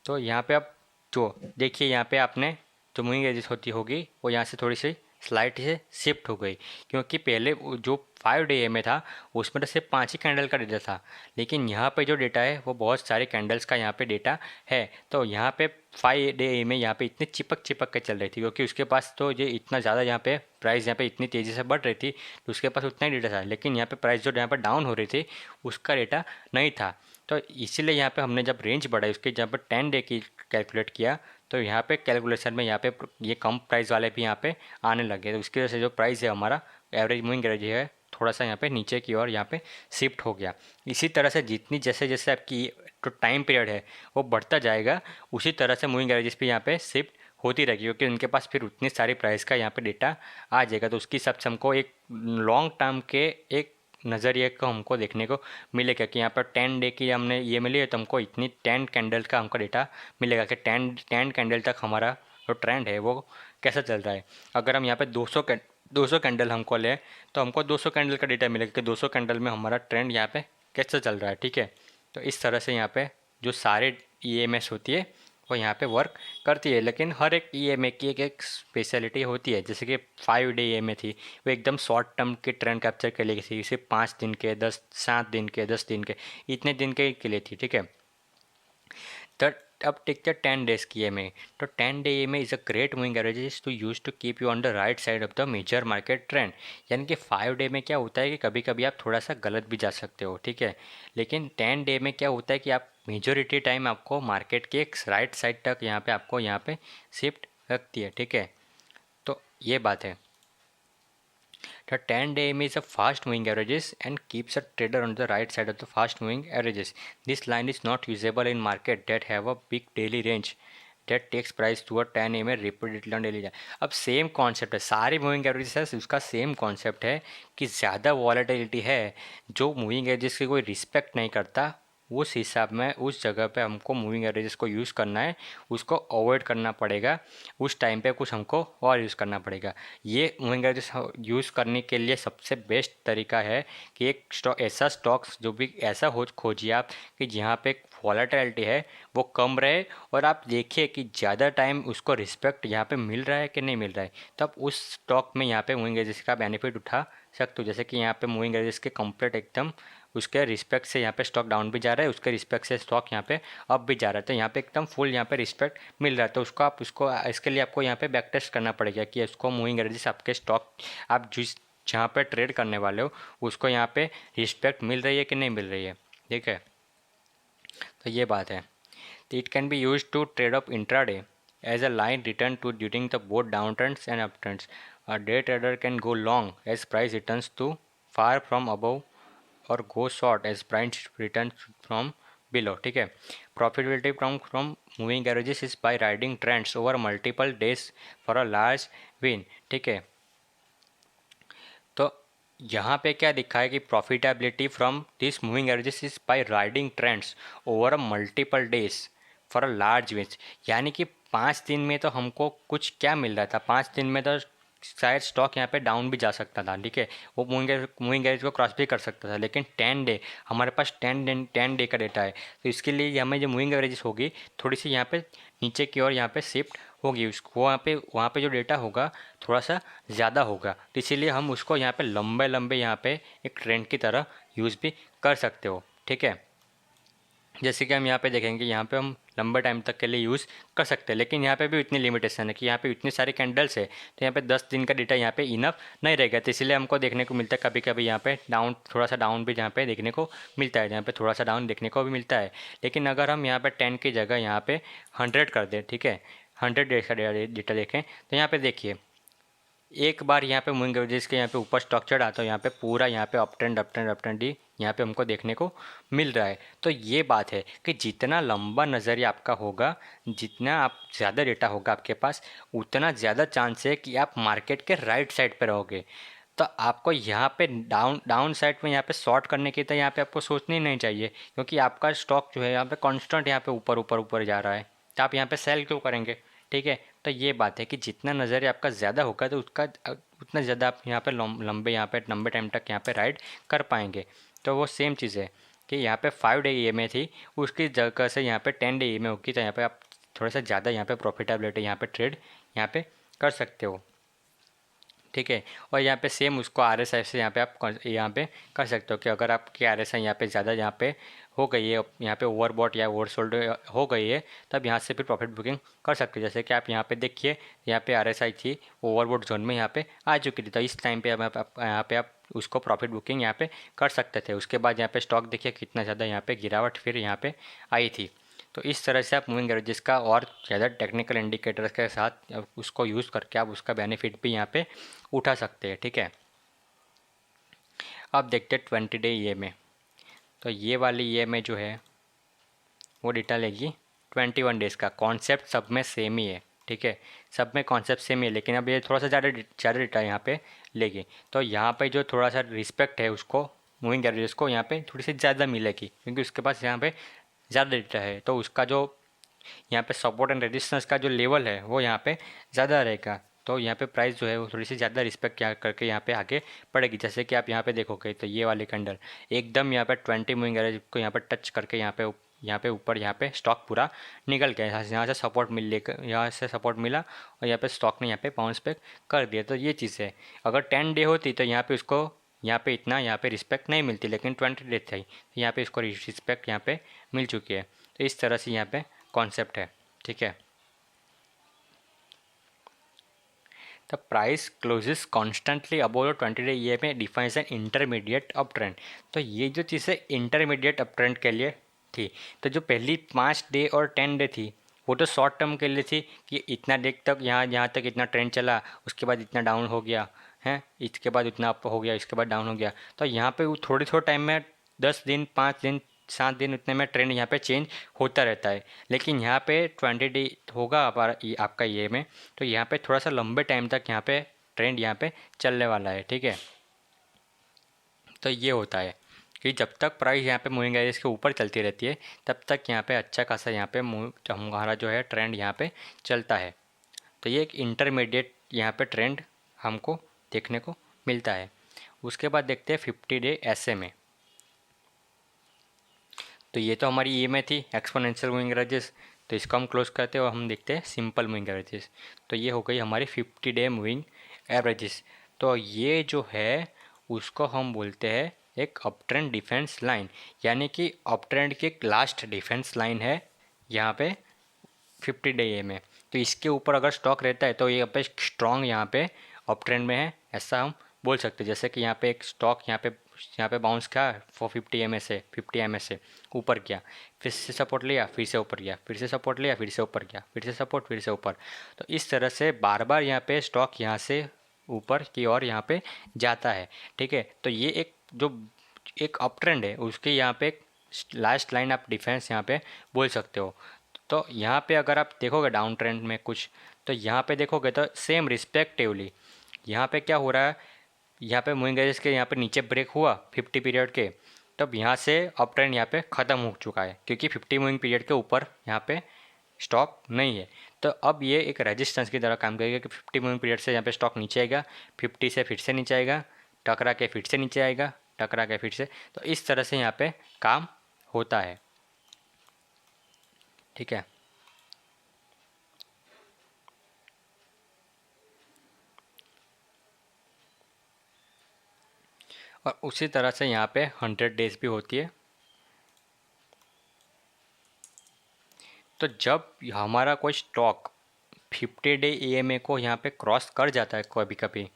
तो यहाँ पे अब जो देखिए यहाँ पे आपने जो मूविंग एजेस होती होगी वो यहाँ से थोड़ी सी स्लाइड से शिफ्ट हो गई, क्योंकि पहले जो 5 DA में था उसमें तो सिर्फ 5 ही कैंडल का डेटा था, लेकिन यहाँ पे जो डेटा है वो बहुत सारे कैंडल्स का यहाँ पे डेटा है। तो यहाँ पे 5 DA में यहाँ पे इतनी चिपक चिपक के चल रही थी, क्योंकि उसके पास तो ये इतना ज़्यादा यहाँ पे प्राइस यहाँ पे इतनी तेज़ी से बढ़ रही थी तो उसके पास उतना ही डेटा था, लेकिन यहाँ पे प्राइस जो यहाँ पर डाउन हो रही थी उसका डेटा नहीं था। तो इसीलिए यहाँ पे हमने जब रेंज बढ़ाई उसके जहाँ पर 10 डे की कैलकुलेट किया तो यहाँ पे कैलकुलेशन में यहाँ पे ये कम प्राइस वाले भी यहाँ पे आने लगे, तो उसकी वजह से जो प्राइस है हमारा एवरेज मूविंग एवरेज है थोड़ा सा यहाँ पे नीचे की ओर यहाँ पे शिफ्ट हो गया। इसी तरह से जितनी जैसे जैसे आपकी जो टाइम पीरियड है वो बढ़ता जाएगा उसी तरह से मूविंग एवरेजेस भी यहाँ पे शिफ्ट होती रहेगी, क्योंकि उनके पास फिर उतनी सारी प्राइस का यहाँ पे डेटा आ जाएगा। तो उसकी हिसाब से हमको एक लॉन्ग टर्म के एक नज़रिए को हमको देखने को मिलेगा कि यहाँ पर 10 डे की हमने ये मिली है तो हमको इतनी 10 कैंडल का हमको डेटा मिलेगा कि 10 कैंडल तक हमारा जो ट्रेंड है वो कैसा चल रहा है। अगर हम यहाँ पे 200 कैंडल हमको लें तो हमको 200 कैंडल का डेटा मिलेगा कि 200 कैंडल में हमारा ट्रेंड यहाँ पे कैसा चल रहा है, ठीक है। तो इस तरह से यहाँ पे जो सारे EMS होती है वो यहाँ पे वर्क करती है, लेकिन हर एक EMA की एक एक स्पेशलिटी होती है। जैसे कि 5 डे EMA थी वो एकदम शॉर्ट टर्म के ट्रेंड कैप्चर के लिए थी, सिर्फ 5 दिन के 7 दिन के 10 दिन के इतने दिन के लिए थी, ठीक है। तो अब टेक द 10 डेज की EMA। तो 10 day EMA is a great moving average to use to keep you on the right side of the major market trend. यानी कि 5 डे में क्या होता है कि कभी कभी आप थोड़ा सा गलत भी जा सकते हो, ठीक है, लेकिन 10 डे में क्या होता है कि आप मेजोरिटी टाइम आपको मार्केट के एक राइट साइड तक यहाँ पे आपको यहाँ पे शिफ्ट रखती है, ठीक है। तो ये बात है। The 10 day EMA is a fast moving averages and keeps a trader on the right side of the fast moving averages. This line is not usable in market that have a big daily range that takes price to a 10 EMA repeatedly on daily. अब सेम कॉन्सेप्ट है, सारी मूविंग एवरेजेस है उसका सेम कॉन्सेप्ट है कि ज़्यादा वॉलेटिलिटी है जो मूविंग एवरेजेस की कोई रिस्पेक्ट नहीं करता, उस हिसाब में उस जगह पे हमको मूविंग एवरेजेस को यूज़ करना है, उसको अवॉइड करना पड़ेगा। उस टाइम पे कुछ हमको और यूज़ करना पड़ेगा। ये मूविंग एवरेजेस यूज़ करने के लिए सबसे बेस्ट तरीका है कि एक ऐसा स्टॉक्स जो भी ऐसा हो खोजिए आप कि जहाँ पे वॉलेटिलिटी है वो कम रहे और आप देखिए कि ज़्यादा टाइम उसको रिस्पेक्ट यहाँ पे मिल रहा है कि नहीं मिल रहा है, तब उस स्टॉक में यहाँ पे मूविंग एवरेजेस का बेनिफिट उठा सकते हो। जैसे कि यहाँ पे मूविंग एवरेजेस के कंप्लीट एकदम उसके रिस्पेक्ट से यहाँ पे स्टॉक डाउन भी जा रहा है, उसके रिस्पेक्ट से स्टॉक यहाँ पे अप भी जा रहा है, तो यहाँ पे एकदम फुल यहाँ पे रिस्पेक्ट मिल रहा है। तो उसको आप उसको इसके लिए आपको यहाँ पे बैक टेस्ट करना पड़ेगा कि उसको मूविंग एवरेजेस आपके स्टॉक आप जिस जहाँ पे ट्रेड करने वाले हो उसको यहाँ पे रिस्पेक्ट मिल रही है कि नहीं मिल रही है, ठीक है। तो ये बात है। तो it can be use to trade off intraday as a line return to during the both downturns and upturns. A day trader can go long as price returns to far from above और go short as price return from below, ठीक है। Profitability from moving averages is by riding trends over multiple days for a large win, ठीक है। तो यहाँ पे क्या दिखा है कि profitability from this moving averages is by riding trends over a multiple days for a large win. यानी कि 5 दिन में तो हमको कुछ क्या मिल रहा था, 5 दिन में तो शायद स्टॉक यहाँ पे डाउन भी जा सकता था, ठीक है, वो मूविंग एवरेज को क्रॉस भी कर सकता था, लेकिन 10 डे हमारे पास 10 डे का डेटा है, तो इसके लिए हमें जो मूविंग एवरेजेस होगी थोड़ी सी यहाँ पे नीचे की ओर यहाँ पे शिफ्ट होगी, उसको वहाँ पे जो डेटा होगा थोड़ा सा ज़्यादा होगा, तो इसीलिए हम उसको यहाँ पे लंबे लंबे यहाँ पे एक ट्रेंड की तरह यूज़ भी कर सकते हो, ठीक है। जैसे कि हम यहाँ पे देखेंगे यहाँ पे हम लंबे टाइम तक के लिए यूज़ कर सकते हैं, लेकिन यहाँ पे भी इतनी लिमिटेशन है कि यहाँ पे इतनी सारी कैंडल्स है तो यहाँ पे 10 दिन का डेटा यहाँ पे इनफ नहीं रहेगा, तो इसलिए हमको देखने को मिलता है कभी कभी यहाँ पे डाउन थोड़ा सा डाउन भी यहाँ पे देखने को मिलता है, यहाँ पे थोड़ा सा डाउन देखने को भी मिलता है। लेकिन अगर हम यहाँ पे 10 की जगह यहाँ पे 100 कर दें, ठीक है, 100 डेज का डेटा देखें तो यहाँ पे देखिए एक बार यहाँ पे मूविंग एवरेजेस के यहाँ पे ऊपर स्टॉक चढ़ा तो यहाँ पे पूरा यहाँ पे अप ट्रेंड ही यहाँ पे हमको देखने को मिल रहा है। तो ये बात है कि जितना लंबा नज़रिया आपका होगा, जितना आप ज़्यादा डेटा होगा आपके पास, उतना ज़्यादा चांस है कि आप मार्केट के राइट साइड पे रहोगे। तो आपको यहाँ पे डाउन साइड में यहाँ पे शॉर्ट करने की तो यहाँ पे आपको सोचनी नहीं चाहिए, क्योंकि आपका स्टॉक जो है यहाँ पे कांस्टेंट यहाँ पे ऊपर ऊपर ऊपर जा रहा है, तो आप यहाँ पे सेल क्यों करेंगे। ठीक है, तो ये बात है कि जितना नज़रिया आपका ज़्यादा होगा तो उसका उतना ज़्यादा आप यहाँ पे लंबे टाइम तक यहाँ पे राइड कर पाएंगे। तो वो सेम चीज़ है कि यहाँ पे 5 डे EMA थी, उसकी जगह से यहाँ पे 10 डे EMA होगी, तो यहाँ पे आप थोड़ा सा ज़्यादा यहाँ पे प्रॉफिटेबिलिटी यहाँ पे ट्रेड यहाँ पे कर सकते हो। ठीक है, और यहाँ पे सेम उसको RSI से यहाँ पे आप यहाँ पे कर सकते हो कि अगर आपकी RSI यहाँ पे ज़्यादा यहाँ पे हो गई है, यहाँ पे ओवरबॉट या ओवरसोल्ड हो गई है, तब यहाँ से फिर प्रॉफिट बुकिंग कर सकते हो। जैसे कि आप यहाँ पे देखिए, यहाँ पे RSI थी ओवरबॉट जोन में यहाँ पे आ चुकी थी, तो इस टाइम पे यहाँ पे आप उसको प्रॉफिट बुकिंग यहाँ पे कर सकते थे। उसके बाद यहाँ पे स्टॉक देखिए कितना ज़्यादा यहाँ पे गिरावट फिर यहाँ पे आई थी। तो इस तरह से आप मूविंग एवरेजेस का और ज़्यादा टेक्निकल इंडिकेटर्स के साथ उसको यूज़ करके आप उसका बेनिफिट भी यहाँ पे उठा सकते हैं। ठीक है, अब देखते हैं 20 डे EMA। तो ये वाली EMA जो है वो डेटा लेगी 21 डेज़ का। कॉन्सेप्ट सब में सेम ही है, ठीक है, सब में कॉन्सेप्ट सेम ही है, लेकिन अब ये थोड़ा सा ज़्यादा डेटा यहाँ पे लेगी। तो यहाँ पे जो थोड़ा सा रिस्पेक्ट है उसको मूविंग एवरेजेस को यहाँ पे थोड़ी सी ज़्यादा मिलेगी, क्योंकि उसके पास यहाँ पे ज़्यादा डेटा है। तो उसका जो यहाँ पे सपोर्ट एंड रेजिस्टेंस का जो लेवल है वो यहाँ पे ज़्यादा रहेगा। तो यहाँ पे प्राइस जो है वो थोड़ी सी ज़्यादा रिस्पेक्ट क्या करके यहाँ पे आगे बढ़ेगी। जैसे कि आप यहाँ पे देखोगे तो ये वाली कैंडल एकदम यहाँ पे 20 मूविंग एवरेज को यहाँ पे टच करके यहाँ पे ऊपर यहाँ पे स्टॉक पूरा निकल गया। यहाँ से सपोर्ट यहाँ से सपोर्ट मिला और यहाँ पे स्टॉक ने यहाँ पे बाउंस बैक कर दिया। तो ये चीज़ है, अगर 10 डे होती तो यहाँ पे उसको यहाँ पे इतना यहाँ पे रिस्पेक्ट नहीं मिलती, लेकिन 20 डे थी तो यहाँ पे इसको रिस्पेक्ट यहाँ पे मिल चुकी है। तो इस तरह से यहाँ पे कॉन्सेप्ट है। ठीक है, the price closes constantly above 20 day EMA defines an intermediate up trend. तो ये जो चीज़ है इंटरमीडिएट अप ट्रेंड के लिए थी। तो जो पहली 5 डे और 10 डे थी वो तो शॉर्ट टर्म के लिए थी कि इतना डे तक यहाँ तक इतना ट्रेंड चला, उसके बाद इतना डाउन हो गया है, इसके बाद इतना अप हो गया, इसके बाद डाउन हो गया। तो यहाँ पे वो थोड़े थोड़े टाइम में 10 दिन 5 दिन 7 दिन उतने में ट्रेंड यहाँ पे चेंज होता रहता है। लेकिन यहाँ पे 20 डे होगा आपका ये में, तो यहाँ पे थोड़ा सा लंबे टाइम तक यहाँ पे ट्रेंड यहाँ पे चलने वाला है। ठीक है, तो ये होता है कि जब तक प्राइस यहाँ पे मूविंग एवरेज के ऊपर चलती रहती है तब तक यहाँ पे अच्छा खासा यहाँ पे हमारा जो है ट्रेंड यहाँ पे चलता है। तो ये एक इंटरमीडिएट यहाँ पे ट्रेंड हमको देखने को मिलता है। उसके बाद देखते हैं 50 डे SMA। तो ये तो हमारी EMA थी एक्सपोनेंशियल मूविंग एवरेजेस। तो इसको हम क्लोज करते हैं और हम देखते हैं सिंपल मूविंग एवरेजेस। तो ये हो गई हमारी 50 डे मूविंग एवरेजेस। तो ये जो है उसको हम बोलते हैं एक अप ट्रेंड डिफेंस लाइन, यानी कि अप ट्रेंड की एक लास्ट डिफेंस लाइन है यहाँ पे 50 डे EMA। तो इसके ऊपर अगर स्टॉक रहता है तो ये पे स्ट्रॉन्ग यहाँ पे अप ट्रेंड में है, ऐसा हम बोल सकते हैं। जैसे कि यहाँ पे एक स्टॉक यहाँ पे बाउंस किया फॉर 50 एम से ऊपर किया, फिर से सपोर्ट लिया, फिर से ऊपर गया, फिर से सपोर्ट लिया, फिर से ऊपर गया, फिर से सपोर्ट, फिर से ऊपर। तो इस तरह से बार बार यहाँ पे स्टॉक यहाँ से ऊपर की ओर यहाँ पे जाता है। ठीक है, तो ये एक अप ट्रेंड है, उसकी यहाँ पे लास्ट लाइन आप डिफेंस यहाँ पे बोल सकते हो। तो यहाँ पे अगर आप देखोगे डाउन ट्रेंड में कुछ, तो यहाँ पे देखोगे तो सेम रिस्पेक्टिवली यहाँ पे क्या हो रहा है, यहाँ पे मूविंग एवरेज के यहाँ पे नीचे ब्रेक हुआ 50 पीरियड के, तब यहाँ से अप ट्रेंड यहाँ पे ख़त्म हो चुका है, क्योंकि 50 मूविंग पीरियड के ऊपर यहाँ पे स्टॉक नहीं है। तो अब ये एक रेजिस्टेंस की तरह काम करेगा कि 50 मूविंग पीरियड से यहाँ पे स्टॉक नीचे आएगा, 50 से फिर से नीचे आएगा, टकरा के फिर से नीचे आएगा, टकरा के फिर से। तो इस तरह से यहाँ पे काम होता है। ठीक है, और उसी तरह से यहाँ पे 100 डेज भी होती है। तो जब हमारा कोई स्टॉक 50 डे EMA को यहाँ पे क्रॉस कर जाता है कभी कभी,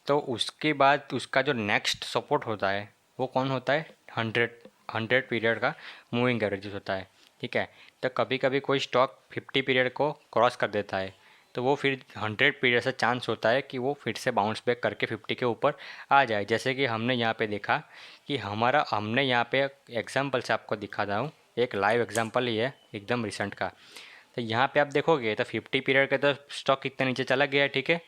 तो उसके बाद उसका जो नेक्स्ट सपोर्ट होता है वो कौन होता है, 100 पीरियड का मूविंग एवरेज होता है। ठीक है, तो कभी कभी कोई स्टॉक 50 पीरियड को क्रॉस कर देता है, तो वो फिर 100 पीरियड से चांस होता है कि वो फिर से बाउंस बैक करके 50 के ऊपर आ जाए। जैसे कि हमने यहाँ पे देखा कि हमने यहाँ पे एग्जाम्पल से आपको दिखाता हूँ, एक लाइव एग्जाम्पल ही है एकदम रिसेंट का। तो यहाँ पे आप देखोगे तो 50 पीरियड का तो स्टॉक कितना नीचे चला गया है। ठीक है,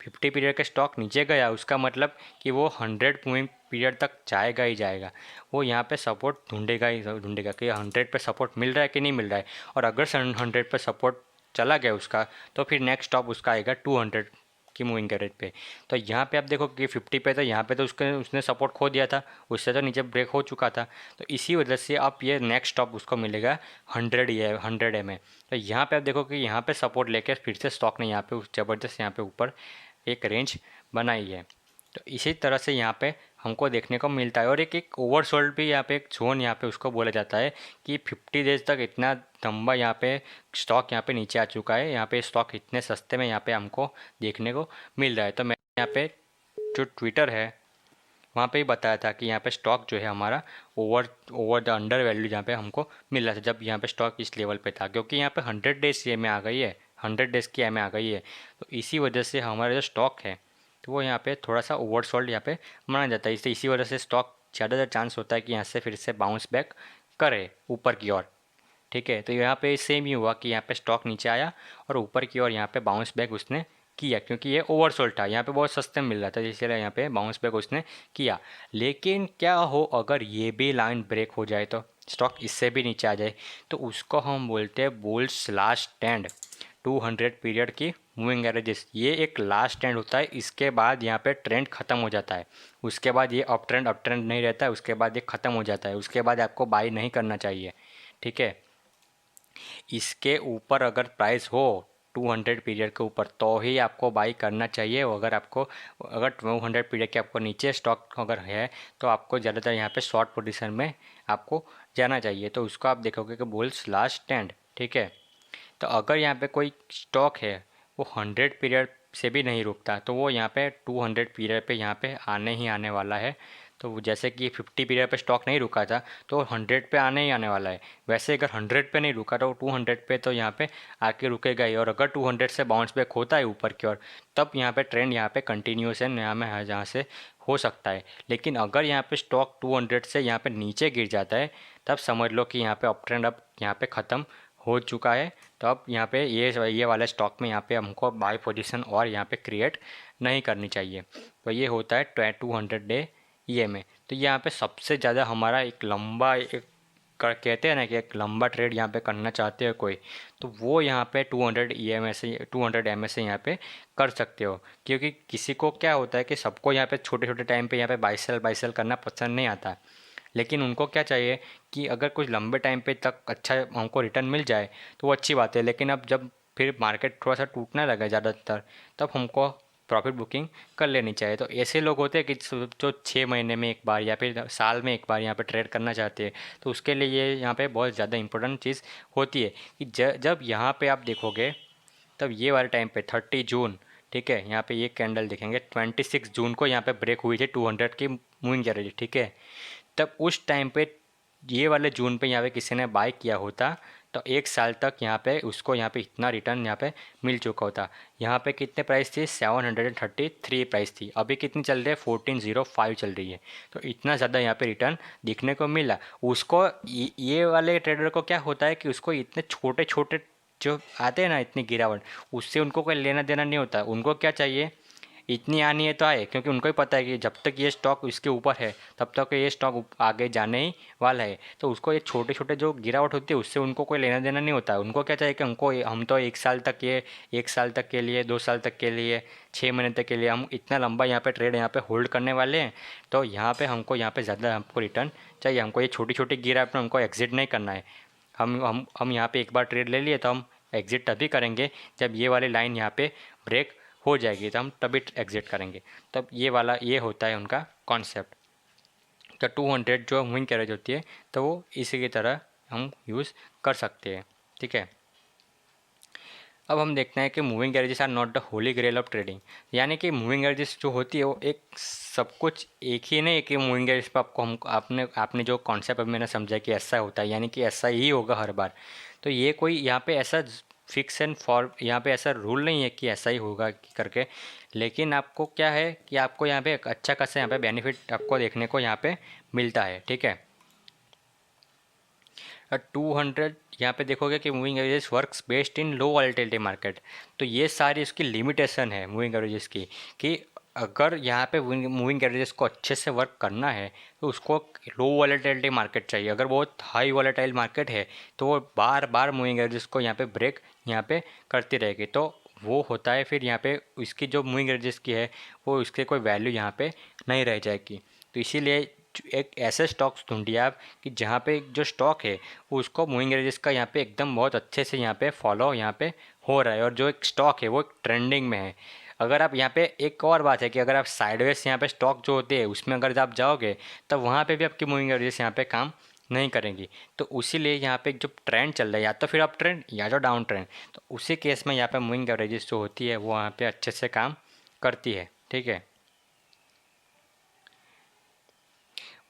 50 पीरियड का स्टॉक नीचे गया उसका मतलब कि वो 100 मूविंग पीरियड तक जाएगा ही जाएगा, वो यहाँ पे सपोर्ट ढूंढेगा ही ढूंढेगा कि 100 पे सपोर्ट मिल रहा है कि नहीं मिल रहा है। और अगर 100 पे सपोर्ट चला गया उसका तो फिर नेक्स्ट स्टॉप उसका आएगा 200 की मूविंग एवरेज पे। तो यहाँ पे आप देखो कि 50 पे था, यहाँ पे तो उसने सपोर्ट खो दिया था, उससे तो नीचे ब्रेक हो चुका था। तो इसी वजह से आप ये नेक्स्ट स्टॉप उसको मिलेगा 100 में। तो यहाँ पे आप देखो कि यहाँ पे सपोर्ट लेके फिर से स्टॉक ने यहाँ पे ज़बरदस्त यहाँ पे ऊपर एक रेंज बनाई है। तो इसी तरह से यहाँ पे हमको देखने को मिलता है। और एक एक ओवरसोल्ड भी यहाँ पे एक जोन यहाँ पे उसको बोला जाता है कि 50 डेज तक इतना लंबा यहाँ पे स्टॉक यहाँ पे नीचे आ चुका है, यहाँ पे स्टॉक इतने सस्ते में यहाँ पे हमको देखने को मिल रहा है। तो मैं यहाँ पे जो ट्विटर है वहाँ पे ही बताया था कि यहाँ पे स्टॉक जो है हमारा ओवर द अंडर वैल्यू यहाँ पे हमको मिल रहा था जब यहाँ पे स्टॉक इस लेवल पे था, क्योंकि यहाँ पे 100 डेज ये में आ गई है, 100 डेज़ की में आ गई है। तो इसी वजह से हमारा जो स्टॉक है तो वो यहाँ पे थोड़ा सा ओवरसोल्ड यहाँ पे माना जाता है। इसी वजह से स्टॉक ज़्यादातर चांस होता है कि यहाँ से फिर से बाउंस बैक करे ऊपर की ओर। ठीक है, तो यहाँ पे सेम ही हुआ कि यहाँ पे स्टॉक नीचे आया और ऊपर की ओर यहाँ पे बाउंस बैक उसने किया, क्योंकि ये ओवरसोल्ड था, यहाँ पे बहुत सस्ते मिल रहा था, इसलिए यहाँ पे बाउंस बैक उसने किया। लेकिन क्या हो अगर ये भी लाइन ब्रेक हो जाए, तो स्टॉक इससे भी नीचे आ जाए, तो उसको हम बोलते हैं बुल्स लास्ट स्टैंड 200 पीरियड की मूविंग एवरेजेस। ये एक लास्ट स्टैंड होता है, इसके बाद यहाँ पे ट्रेंड ख़त्म हो जाता है, उसके बाद ये अप ट्रेंड नहीं रहता है, उसके बाद ये ख़त्म हो जाता है, उसके बाद आपको बाई नहीं करना चाहिए। ठीक है, इसके ऊपर अगर प्राइस हो 200 पीरियड के ऊपर तो ही आपको बाई करना चाहिए। अगर 200 पीरियड के आपको नीचे स्टॉक अगर है तो आपको ज़्यादातर यहाँ पे शॉर्ट पोजीशन में आपको जाना चाहिए। तो उसको आप देखोगे कि बुल्स लास्ट स्टैंड। ठीक है, तो अगर यहाँ पे कोई स्टॉक है वो 100 पीरियड से भी नहीं रुकता तो वो यहाँ पे 200 पीरियड पे यहाँ पे आने ही आने वाला है। तो जैसे कि 50 पीरियड पे स्टॉक नहीं रुका था तो 100 पे आने ही आने वाला है। वैसे अगर 100 पे नहीं रुका तो 200 पे तो यहाँ पे आके रुकेगा ही। और अगर 200 से बाउंस बैक होता है ऊपर की ओर तब यहाँ पे ट्रेंड यहाँ पे कंटिन्यूएशन यहाँ में जहाँ से हो सकता है। लेकिन अगर यहाँ पे स्टॉक 200 से यहाँ पे नीचे गिर जाता है तब समझ लो कि यहाँ पे अप ट्रेंड अब यहाँ पे ख़त्म हो चुका है। तो अब यहाँ पे ये वाला स्टॉक में यहाँ पे हमको बाय पोजीशन और यहाँ पे क्रिएट नहीं करनी चाहिए। तो ये होता है 200 डे में। तो यहाँ पे सबसे ज़्यादा हमारा एक लंबा कहते हैं ना कि एक लंबा ट्रेड यहाँ पे करना चाहते हो कोई, तो वो यहाँ पे 200 से यहाँ पे कर सकते हो। क्योंकि किसी को क्या होता है कि सबको यहाँ पे छोटे छोटे टाइम पे यहाँ पे बाई सेल करना पसंद नहीं आता, लेकिन उनको क्या चाहिए कि अगर कुछ लंबे टाइम पे तक अच्छा हमको रिटर्न मिल जाए तो वो अच्छी बात है। लेकिन अब जब फिर मार्केट थोड़ा सा टूटने लगा ज़्यादातर तब हमको प्रॉफिट बुकिंग कर लेनी चाहिए। तो ऐसे लोग होते हैं कि जो 6 महीने में एक बार या फिर साल में एक बार यहाँ पे ट्रेड करना चाहते हैं, तो उसके लिए ये यहाँ पे बहुत ज़्यादा इंपॉर्टेंट चीज़ होती है कि जब यहाँ पे आप देखोगे तब ये वाले टाइम पे 30 जून, ठीक है, यहाँ पे ये कैंडल देखेंगे 26 जून को यहाँ पे ब्रेक हुई थी 200 की मूविंग एवरेज। ठीक है, तब उस टाइम पे ये वाले जून पे यहाँ पे किसी ने बाय किया होता तो 1 साल तक यहाँ पे उसको यहाँ पे इतना रिटर्न यहाँ पे मिल चुका होता। यहाँ पे कितने प्राइस थी 733 प्राइस थी, अभी कितनी चल रही है 1405 चल रही है। तो इतना ज़्यादा यहाँ पे रिटर्न दिखने को मिला उसको। ये वाले ट्रेडर को क्या होता है कि उसको इतने छोटे छोटे जो आते हैं ना इतनी गिरावट उससे उनको कोई लेना देना नहीं होता। उनको क्या चाहिए इतनी आनी है तो आए, क्योंकि उनको ही पता है कि जब तक ये स्टॉक इसके ऊपर है तब तक ये स्टॉक आगे जाने ही वाला है। तो उसको ये छोटे छोटे जो गिरावट होती है उससे उनको कोई लेना देना नहीं होता है। उनको क्या चाहिए कि हम तो 1 साल तक ये 1 साल तक के लिए 2 साल तक के लिए 6 महीने तक के लिए हम इतना लंबा यहाँ पे ट्रेड यहाँ पे होल्ड करने वाले हैं। तो यहाँ पे हमको यहाँ पे ज़्यादा हमको रिटर्न चाहिए, हमको ये छोटी छोटी गिरावट में हमको एग्जिट नहीं करना है। हम यहाँ पे एक बार ट्रेड ले लिए तो हम एग्जिट तभी करेंगे जब ये वाली लाइन यहाँ पे ब्रेक हो जाएगी, तो हम तभी एग्जिट करेंगे। तब ये होता है उनका कॉन्सेप्ट। तो 200 जो मूविंग एवरेज होती है तो वो इसी की तरह हम यूज़ कर सकते हैं। ठीक है, अब हम देखते हैं कि moving averages are not the holy grail of trading. यानी कि मूविंग एवरेजेस जो होती है वो एक सब कुछ एक ही नहीं है कि मूविंग एवरेज पर आपने जो कॉन्सेप्ट अभी मैंने समझा कि ऐसा होता है यानी कि ऐसा ही होगा हर बार। तो ये कोई यहाँ पे ऐसा फिक्स एंड फॉर यहाँ पे ऐसा रूल नहीं है कि ऐसा ही होगा करके। लेकिन आपको क्या है कि आपको यहाँ पे अच्छा खासा यहाँ पे बेनिफिट आपको देखने को यहाँ पे मिलता है। ठीक है, 200 यहाँ पे देखोगे कि moving averages works based in low volatility market. तो ये सारी इसकी लिमिटेशन है मूविंग एवरेजेस की, कि अगर यहाँ पे मूविंग एवरेजेस को अच्छे से वर्क करना है तो उसको लो वॉलेटिलिटी मार्केट चाहिए। अगर बहुत हाई वॉलेटाइल मार्केट है तो वो बार बार मूविंग एवरेजेस को यहाँ पे ब्रेक यहाँ पे करती रहेगी, तो वो होता है फिर यहाँ पे इसकी जो मूविंग एवरेजेस की है वो उसके कोई वैल्यू यहाँ पे नहीं रह जाएगी। तो इसीलिए एक ऐसे स्टॉक्स ढूंढिए आप कि जहाँ पे जो स्टॉक है वो उसको मूविंग एवरेजेस का यहाँ पे एकदम बहुत अच्छे से यहाँ पे फॉलो यहाँ पे हो रहा है, और जो एक स्टॉक है वो ट्रेंडिंग में है। अगर आप यहाँ पे एक और बात है कि अगर आप साइडवेज यहाँ पे स्टॉक जो होते हैं उसमें अगर आप जाओगे तब वहाँ पे भी आपकी मूविंग एवरेजेस यहाँ पे काम नहीं करेंगी। तो उसीलिए यहाँ पे जो ट्रेंड चल रहा है या तो फिर अप ट्रेंड या तो डाउन ट्रेंड, तो उसी केस में यहाँ पे मूविंग एवरेजेस जो होती है वो वहाँ पे अच्छे से काम करती है। ठीक है,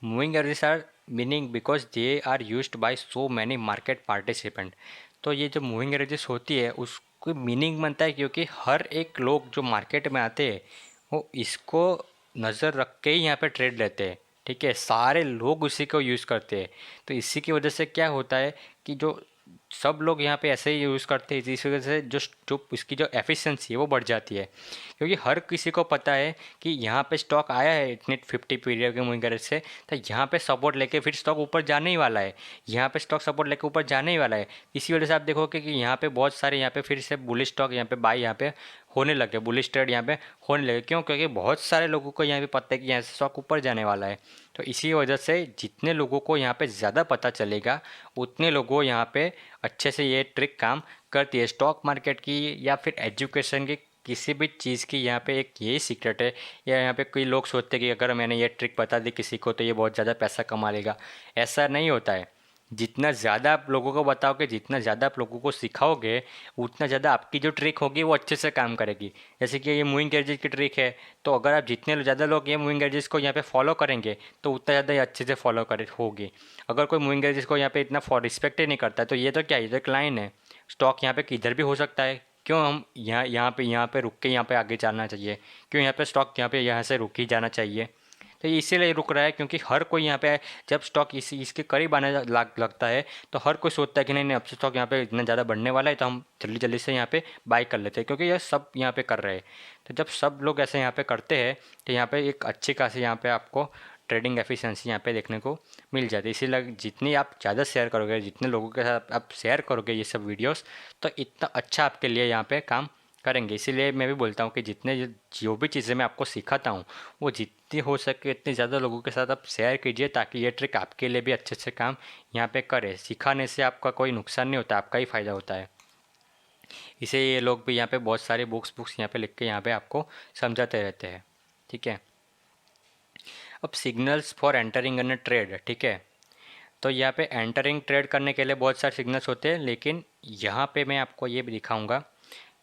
moving averages are meaning because they are used by so many market participant. तो ये जो मूविंग एवरेजेस होती है उसको मीनिंग बनता है क्योंकि हर एक लोग जो मार्केट में आते हैं वो इसको नज़र रख के ही यहाँ पे ट्रेड लेते हैं। ठीक है, सारे लोग उसी को यूज़ करते हैं। तो इसी की वजह से क्या होता है कि जो सब लोग यहाँ पे ऐसे ही यूज़ करते हैं, इस वजह से जो जो इसकी जो एफिशिएंसी है वो बढ़ जाती है, क्योंकि हर किसी को पता है कि यहाँ पे स्टॉक आया है इतने 50 पीरियड के मूविंग एवरेज से, तो यहाँ पे सपोर्ट लेके फिर स्टॉक ऊपर जाने ही वाला है। यहाँ पे स्टॉक सपोर्ट लेके ऊपर जाने ही वाला है। इसी वजह से आप देखोगे कि यहाँ पे बहुत सारे यहाँ पे फिर से बुलिश स्टॉक यहाँ पे बाई यहाँ पे होने लगे, बुलिश ट्रेड यहाँ पे होने लगे। क्यों? क्योंकि बहुत सारे लोगों को यहाँ पे पता है कि यहाँ से स्टॉक ऊपर जाने वाला है। तो इसी वजह से जितने लोगों को यहाँ पे ज़्यादा पता चलेगा उतने लोगों यहाँ पे अच्छे से ये ट्रिक काम करती है। स्टॉक मार्केट की या फिर एजुकेशन की किसी भी चीज़ की यहाँ पे एक यही सीक्रेट है। या यहाँ पे कई लोग सोचते हैं कि अगर मैंने ये ट्रिक बता दी किसी को तो ये बहुत ज़्यादा पैसा कमा लेगा। ऐसा नहीं होता है। जितना ज़्यादा आप लोगों को बताओगे, जितना ज़्यादा आप लोगों को सिखाओगे, उतना ज़्यादा आपकी जो ट्रिक होगी वो अच्छे से काम करेगी। जैसे कि ये मूविंग एवरेज की ट्रिक है, तो अगर आप जितने ज़्यादा लोग ये मूविंग एवरेज को यहाँ पे फॉलो करेंगे तो उतना ज़्यादा ये अच्छे से फॉलो करे होगी। अगर कोई मूविंग एवरेज को यहाँ पे इतना रिस्पेक्ट ही नहीं करता है तो ये तो क्या है, ये तो एक लाइन है। स्टॉक यहाँ पे किधर भी हो सकता है, क्यों हम यहाँ पे रुक के यहाँ पे आगे जाना चाहिए? क्यों यहाँ पे स्टॉक यहाँ पे यहाँ से रुक ही जाना चाहिए? तो ये इसीलिए रुक रहा है क्योंकि हर कोई यहाँ पे जब स्टॉक इसके करीब आने लगता है तो हर कोई सोचता है कि नहीं नहीं अब स्टॉक यहाँ पे इतना ज़्यादा बढ़ने वाला है तो हम जल्दी जल्दी से यहाँ पे बाई कर लेते हैं, क्योंकि यह सब यहाँ पे कर रहे हैं। तो जब सब लोग ऐसे यहाँ पे करते हैं तो यहाँ पे एक अच्छी खासी यहाँ पे आपको ट्रेडिंग एफिशिएंसी यहाँ पे देखने को मिल जाती है। इसीलिए जितनी आप ज़्यादा शेयर करोगे, जितने लोगों के साथ आप शेयर करोगे ये सब वीडियोस, तो इतना अच्छा आपके लिए यहाँ पे काम करेंगे। इसीलिए मैं भी बोलता हूँ कि जितने जो भी चीज़ें मैं आपको सिखाता हूँ वो जितनी हो सके इतनी ज़्यादा लोगों के साथ आप शेयर कीजिए, ताकि ये ट्रिक आपके लिए भी अच्छे से काम यहाँ पे करे। सिखाने से आपका कोई नुकसान नहीं होता, आपका ही फ़ायदा होता है। इसे ये लोग भी यहाँ पे बहुत सारे बुक्स यहाँ पे लिख के यहाँ पे आपको समझाते रहते हैं। ठीक है, अब signals for entering in trade. ठीक है, तो यहाँ पे एंटरिंग ट्रेड करने के लिए बहुत सारे सिग्नल्स होते हैं, लेकिन यहाँ पे मैं आपको ये भी दिखाऊंगा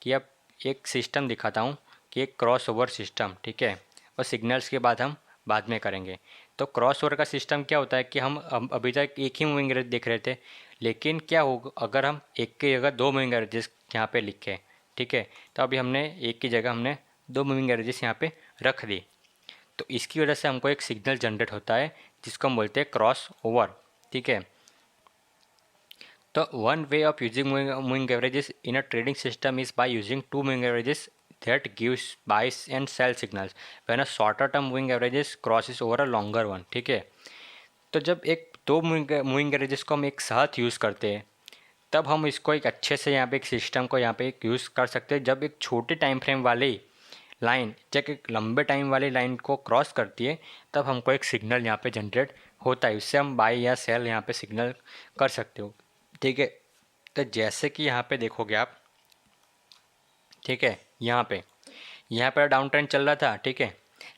कि अब एक सिस्टम दिखाता हूँ कि एक क्रॉस ओवर सिस्टम। ठीक है, और सिग्नल्स के बाद हम बाद में करेंगे। तो क्रॉस ओवर का सिस्टम क्या होता है कि हम अभी तक एक ही मूविंग एवरेज देख रहे थे, लेकिन क्या होगा अगर हम एक की जगह दो मूविंग एवरेजेस यहाँ पे लिखें। ठीक है, तो अभी हमने एक की जगह हमने दो मूविंग एवरेजेस यहाँ पे रख दी, तो इसकी वजह से हमको एक सिग्नल जनरेट होता है जिसको हम बोलते हैं क्रॉस ओवर। ठीक है, तो one way of using moving averages in a trading system is by using two moving averages that gives buys and sell signals when a shorter term moving averages crosses over a longer one। ठीक है, तो जब एक दो मूविंग एवरेजेस को हम एक साथ यूज़ करते हैं तब हम इसको एक अच्छे से यहाँ पे एक सिस्टम को यहाँ पे एक यूज़ कर सकते हैं। जब एक छोटे टाइम फ्रेम वाली लाइन जब एक लंबे टाइम वाली लाइन को क्रॉस करती है तब हमको एक सिग्नल यहाँ पे जनरेट होता है, इससे हम बाई या सेल यहाँ पे सिग्नल कर सकते हो। ठीक है, तो जैसे कि यहाँ पे देखोगे आप, ठीक है, यहाँ पर डाउन ट्रेंड चल रहा था। ठीक है,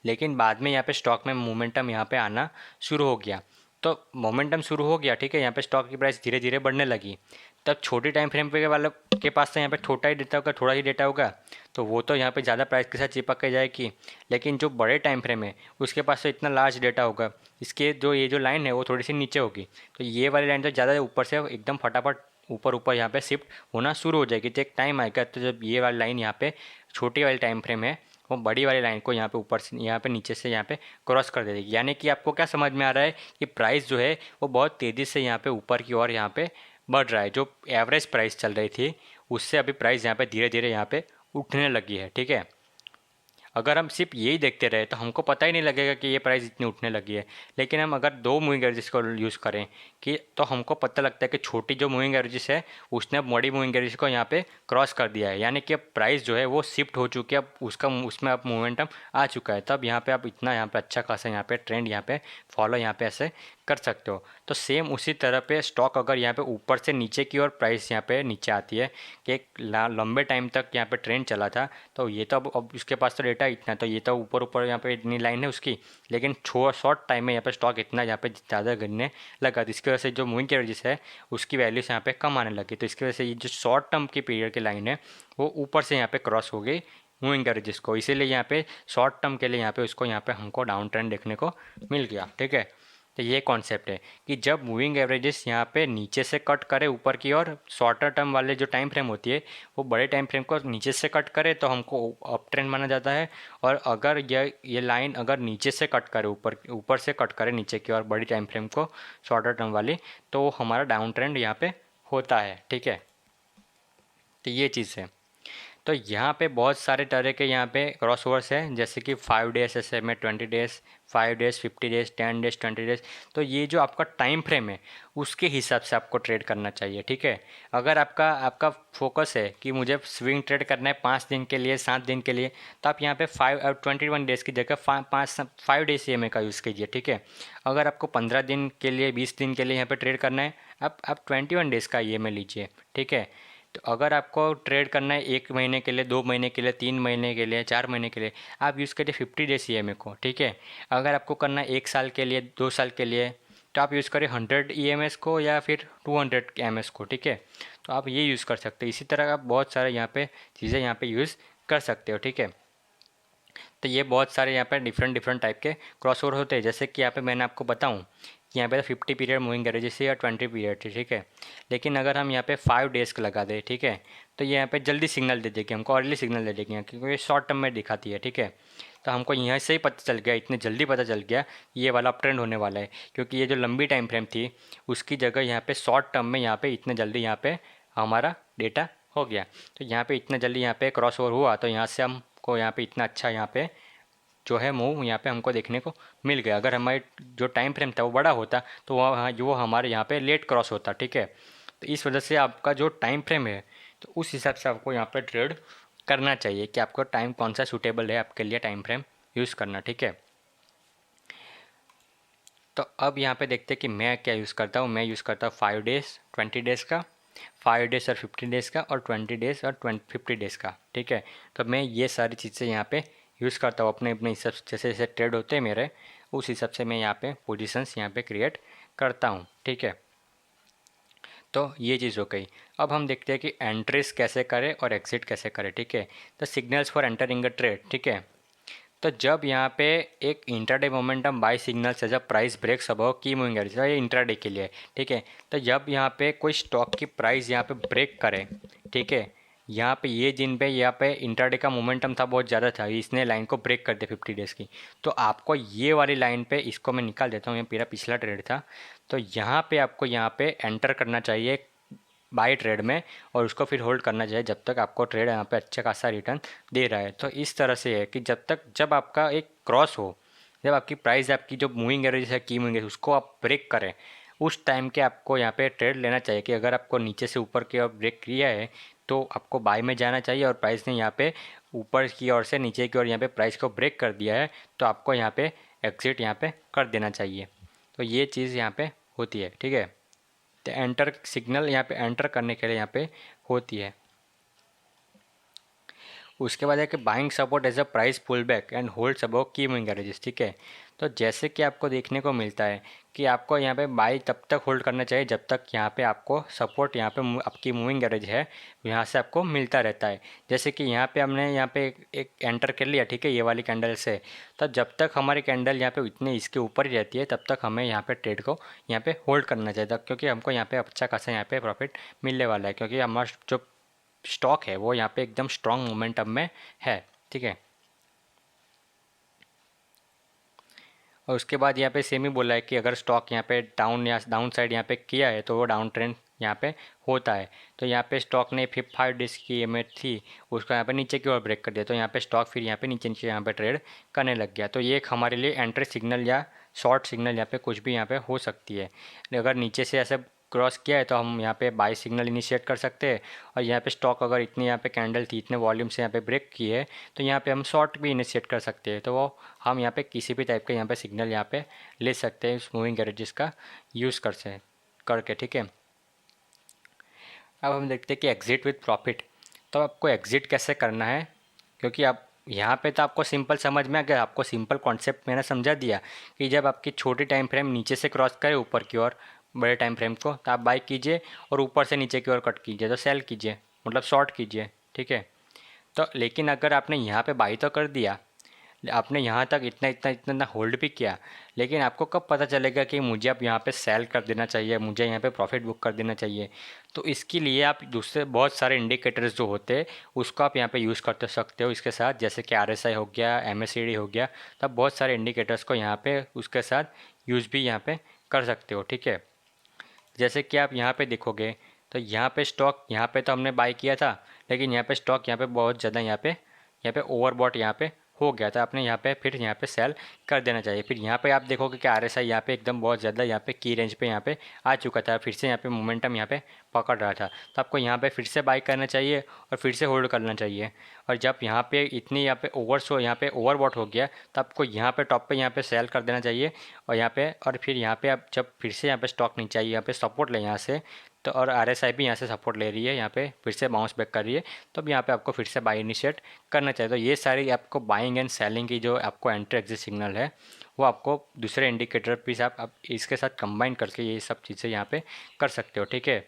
लेकिन बाद में यहाँ पे स्टॉक में मोमेंटम यहाँ पे आना शुरू हो गया। तो मोमेंटम शुरू हो गया, ठीक है, यहाँ पे स्टॉक की प्राइस धीरे धीरे बढ़ने लगी। तब छोटे टाइम फ्रेम पे वालों के पास तो यहाँ पे छोटा ही डेटा होगा, थोड़ा ही डेटा होगा, तो वो तो यहाँ पे ज़्यादा प्राइस के साथ चिपक के जाएगी। लेकिन जो बड़े टाइम फ्रेम है उसके पास तो इतना लार्ज डेटा होगा, इसके जो ये जो लाइन है वो थोड़ी सी नीचे होगी, तो ये वाली लाइन तो ज़्यादा ऊपर से एकदम फटाफट ऊपर ऊपर यहाँ पे शिफ्ट होना शुरू हो जाएगी। तो एक टाइम आएगा तो जब ये वाली लाइन यहाँ पे छोटी वाली टाइम फ्रेम है वो बड़ी वाली लाइन को यहाँ पे ऊपर से यहाँ पे नीचे से यहाँ पे क्रॉस कर दे देगी। यानी कि आपको क्या समझ में आ रहा है कि प्राइस जो है वो बहुत तेज़ी से यहाँ पे ऊपर की ओर यहाँ पे बढ़ रहा है। जो एवरेज प्राइस चल रही थी उससे अभी प्राइस यहाँ पे धीरे धीरे यहाँ पे उठने लगी है, ठीक है। अगर हम सिर्फ यही देखते रहे तो हमको पता ही नहीं लगेगा कि ये प्राइस इतनी उठने लगी है। लेकिन हम अगर दो मूविंग एवरेजेस को यूज़ करें कि तो हमको पता लगता है कि छोटी जो मूविंग एवरेजेस है उसने अब बड़ी मूविंग एवरेज को यहाँ पे क्रॉस कर दिया है। यानी कि अब प्राइस जो है वो शिफ्ट हो चुकी है, अब उसका उसमें अब मोमेंटम आ चुका है। तब यहाँ पे आप इतना यहाँ पे अच्छा खासा यहाँ पे ट्रेंड यहाँ पे फॉलो यहाँ पे ऐसे कर सकते हो। तो सेम उसी तरह पे स्टॉक अगर यहाँ पे ऊपर से नीचे की ओर प्राइस यहाँ पे नीचे आती है कि एक लंबे टाइम तक यहाँ पे ट्रेंड चला था, तो ये तो अब उसके पास तो डेटा इतना, तो ये तो ऊपर ऊपर यहाँ पे इतनी लाइन है उसकी, लेकिन शॉर्ट टाइम में यहाँ पे स्टॉक इतना यहाँ पे ज़्यादा गिरने लगा, तो इसकी वजह से जो मूविंग एवरेजेस है उसकी वैल्यूज यहाँ पे कम आने लगी। तो इसकी वजह से ये जो शॉर्ट टर्म की पीरियड की लाइन है वो ऊपर से यहाँ पे क्रॉस हो गई मूविंग एवरेजेस को, इसीलिए यहाँ पे शॉर्ट टर्म के लिए यहाँ पे उसको यहाँ पे हमको डाउन ट्रेंड देखने को मिल गया, ठीक है। तो ये कॉन्सेप्ट है कि जब मूविंग एवरेजेस यहाँ पे नीचे से कट करे ऊपर की ओर, शॉर्टर टर्म वाले जो टाइम फ्रेम होती है वो बड़े टाइम फ्रेम को नीचे से कट करे तो हमको अप ट्रेंड माना जाता है। और अगर ये लाइन अगर नीचे से कट करे ऊपर ऊपर से कट करे नीचे की ओर बड़ी टाइम फ्रेम को शॉर्टर टर्म वाली, तो हमारा डाउन ट्रेंड यहाँ पे होता है, ठीक है। तो ये चीज़ है। तो यहाँ पे बहुत सारे तरह के यहाँ पे क्रॉस ओवर्स हैं, जैसे कि 5 डेज ऐसे में 20 days, 5 days, 50 days, 10 days, 20 days. तो ये जो आपका टाइम फ्रेम है उसके हिसाब से आपको ट्रेड करना चाहिए, ठीक है। अगर आपका आपका फोकस है कि मुझे स्विंग ट्रेड करना है 5 दिन के लिए, 7 दिन के लिए, तो आप यहाँ पे 21 डेज़ की जगह 5 डेज EMA का यूज़ कीजिए, ठीक है। अगर आपको 15 दिन के लिए, 20 दिन के लिए यहाँ पे ट्रेड करना है, आप 21 डेज़ का EMA लीजिए, ठीक है। तो अगर आपको ट्रेड करना है 1 महीने के लिए, 2 महीने के लिए, 3 महीने के लिए, 4 महीने के लिए, आप यूज़ करिए 50 डेज EMA को, ठीक है। अगर आपको करना है 1 साल के लिए, 2 साल के लिए, तो आप यूज़ करिए 100 EMS को या फिर 200 MS को, ठीक है। तो आप ये यूज़ कर सकते हो। इसी तरह आप बहुत सारे यहाँ पे चीज़ें यहाँ पे यूज़ कर सकते हो, ठीक है। तो ये बहुत सारे यहाँ पे डिफरेंट डिफरेंट टाइप के क्रॉस ओवर होते हैं। जैसे कि यहाँ पे मैंने आपको बताऊँ कि यहाँ पे तो 50 पीरियड मूविंग एवरेजेस है या 20 पीरियड है, ठीक है। लेकिन अगर हम यहाँ पे 5 डेज़ का लगा दें, ठीक है, तो ये यहाँ पे जल्दी सिग्नल दे देगी हमको, अर्ली सिग्नल दे देगी क्योंकि ये शॉर्ट टर्म में दिखाती है, ठीक है। तो हमको यहाँ से ही पता चल गया, इतने जल्दी पता चल गया ये वाला अप ट्रेंड होने वाला है, क्योंकि ये जो लंबी टाइम फ्रेम थी उसकी जगह यहाँ पे शॉर्ट टर्म में यहाँ पे इतने जल्दी यहाँ पे हमारा डेटा हो गया। तो यहाँ पे इतना जल्दी यहाँ पे क्रॉस ओवर हुआ, तो यहाँ से हमको यहाँ पे इतना अच्छा यहाँ पे जो है मूव यहाँ पे हमको देखने को मिल गया। अगर हमारे जो टाइम फ्रेम था वो बड़ा होता तो वो हमारे यहाँ पे लेट क्रॉस होता, ठीक है। तो इस वजह से आपका जो टाइम फ्रेम है तो उस हिसाब से आपको यहाँ पे ट्रेड करना चाहिए कि आपको टाइम कौन सा सूटेबल है आपके लिए टाइम फ्रेम यूज़ करना, ठीक है। तो अब यहाँ पे देखते हैं कि मैं क्या यूज़ करता हूँ। मैं यूज़ करता हूँ 5 डेज़, 20 डेज़ का, 5 डेज़ और 50 डेज़ का, और 20 डेज़ और 50 डेज़ का, ठीक है। तो मैं ये सारी चीज़ें यहाँ पे यूज़ करता हूँ अपने अपने हिसाब से, जैसे जैसे ट्रेड होते हैं मेरे उस हिसाब से मैं यहाँ पे पोजीशंस यहाँ पे क्रिएट करता हूँ, ठीक है। तो ये चीज़ हो गई। अब हम देखते हैं कि एंट्रीज कैसे करें और एग्जिट कैसे करें, ठीक है। तो signals for entering a trade, ठीक है। तो जब यहाँ पे एक इंट्राडे मोमेंटम बाय सिग्नल से जब प्राइस ब्रेक्स अबव की मूविंग एवरेज, ये इंट्राडे के लिए, ठीक है। तो जब यहाँ पे कोई स्टॉक की प्राइस यहाँ पे ब्रेक करे, ठीक है, यहाँ पे ये दिन पे यहाँ पे इंट्राडे का मोमेंटम था बहुत ज़्यादा था, इसने लाइन को ब्रेक कर दिया 50 डेज़ की, तो आपको ये वाली लाइन पे, इसको मैं निकाल देता हूँ, ये मेरा पिछला ट्रेड था, तो यहाँ पे आपको यहाँ पे एंटर करना चाहिए बाई ट्रेड में, और उसको फिर होल्ड करना चाहिए जब तक आपको ट्रेड यहाँ पे अच्छा खासा रिटर्न दे रहा है। तो इस तरह से है कि जब आपका एक क्रॉस हो, जब आपकी प्राइस, आपकी जो मूविंग एवरेज है, की मूविंग एवरेज, उसको आप ब्रेक करें, उस टाइम के आपको यहाँ पे ट्रेड लेना चाहिए कि अगर आपको नीचे से ऊपर की ओर ब्रेक किया है तो आपको बाय में जाना चाहिए, और प्राइस ने यहाँ पे ऊपर की ओर से नीचे की ओर यहाँ पे प्राइस को ब्रेक कर दिया है तो आपको यहाँ पे एग्जिट यहाँ पे कर देना चाहिए। तो ये चीज़ यहाँ पे होती है, ठीक है। तो एंटर सिग्नल यहाँ पे एंटर करने के लिए यहाँ पे होती है। उसके बाद है कि buying support as a price pull back and holds above की मूविंग एवरेजेस, ठीक है। तो जैसे कि आपको देखने को मिलता है कि आपको यहाँ पे बाई तब तक होल्ड करना चाहिए जब तक यहाँ पे आपको सपोर्ट, यहाँ पे आपकी मूविंग एवरेज है यहाँ से आपको मिलता रहता है। जैसे कि यहाँ पे हमने यहाँ पे एक एंटर कर लिया, ठीक है, ये वाली कैंडल से, तो जब तक हमारी कैंडल यहाँ पे इतने इसके ऊपर ही रहती है तब तक हमें यहाँ पे ट्रेड को यहाँ पे होल्ड करना चाहिए, क्योंकि हमको यहाँ पे अच्छा खासा यहाँ पे प्रॉफिट मिलने वाला है, क्योंकि हमारा जो स्टॉक है वो यहाँ पे एकदम स्ट्रॉन्ग मोमेंटम में है, ठीक है। और उसके बाद यहाँ पे सेम ही बोला है कि अगर स्टॉक यहाँ पे डाउन या डाउन साइड यहाँ पे किया है तो वो डाउन ट्रेंड यहाँ पे होता है। तो यहाँ पे स्टॉक ने 5 डेज़ की EMA थी, उसको यहाँ पे नीचे की ओर ब्रेक कर दिया, तो यहाँ पे स्टॉक फिर यहाँ पे नीचे नीचे यहाँ पे ट्रेड करने लग गया। तो ये एक हमारे लिए एंट्री सिग्नल या शॉर्ट सिग्नल यहाँ पे कुछ भी यहाँ पे हो सकती है। अगर नीचे से ऐसे क्रॉस किया है तो हम यहाँ पे बाई सिग्नल इनिशिएट कर सकते हैं, और यहाँ पे स्टॉक अगर इतनी यहाँ पे कैंडल थी, इतने वॉल्यूम से यहाँ पे ब्रेक की है, तो यहाँ पे हम शॉर्ट भी इनिशिएट कर सकते हैं। तो वो हम यहाँ पे किसी भी टाइप का यहाँ पे सिग्नल यहाँ पे ले सकते हैं इस मूविंग एवरेजेस का यूज़ करके, ठीक है। अब हम देखते हैं कि एग्ज़िट विथ प्रॉफिट। तो आपको एग्ज़िट कैसे करना है, क्योंकि आप यहाँ पे तो आपको सिंपल समझ में आ गया, आपको सिंपल कॉन्सेप्ट मैंने समझा दिया कि जब आपकी छोटी टाइम फ्रेम नीचे से क्रॉस करे ऊपर की ओर बड़े टाइम फ्रेम को, तो आप बाई कीजिए, और ऊपर से नीचे की ओर कट कीजिए तो सेल कीजिए, मतलब शॉर्ट कीजिए, ठीक है। तो लेकिन अगर आपने यहाँ पे बाई तो कर दिया, आपने यहाँ तक इतना इतना इतना इतना होल्ड भी किया, लेकिन आपको कब पता चलेगा कि मुझे अब यहाँ पे सेल कर देना चाहिए, मुझे यहाँ पे प्रॉफिट बुक कर देना चाहिए। तो इसके लिए आप दूसरे बहुत सारे इंडिकेटर्स जो होते हैं उसको आप यहाँ पे यूज़ करते सकते हो इसके साथ, जैसे कि RSI हो गया, MACD हो गया। तब बहुत सारे इंडिकेटर्स को यहाँ पे उसके साथ यूज़ भी यहाँ पे कर सकते हो, ठीक है। जैसे कि आप यहाँ पे देखोगे तो यहाँ पे स्टॉक यहाँ पे तो हमने बाई किया था, लेकिन यहाँ पे स्टॉक यहाँ पे बहुत ज़्यादा यहाँ पे ओवरबॉट यहाँ पे हो गया था। आपने यहाँ पे फिर यहाँ पे सेल कर देना चाहिए। फिर यहाँ पे आप देखोगे कि RSI यहाँ पे एकदम बहुत ज़्यादा यहाँ पे की रेंज पे यहाँ पे आ चुका था, फिर से यहाँ पे मोमेंटम यहाँ पे पकड़ रहा था, तो आपको यहाँ पे फिर से बाई करना चाहिए और फिर से होल्ड करना चाहिए। और जब यहाँ पे इतनी यहाँ पे यहाँ पे ओवरबॉट हो गया, तो आपको यहाँ पे टॉप पे यहाँ पे सेल कर देना चाहिए। और यहाँ पे और फिर यहाँ पे आप जब फिर से यहाँ पे स्टॉक नहीं चाहिए, यहाँ पे सपोर्ट ले यहाँ से, तो और RSI भी यहाँ से सपोर्ट ले रही है, यहाँ पे फिर से बाउंस बैक कर रही है, तो अब यहाँ पे आपको फिर से बाई इनिशिएट करना चाहिए। तो ये सारी आपको बाइंग एंड सेलिंग की जो आपको एंट्री एग्जिट सिग्नल है, वो आपको दूसरे इंडिकेटर भी आप इसके साथ कंबाइन करके ये सब चीज़ें यहाँ पे कर सकते हो, ठीक है।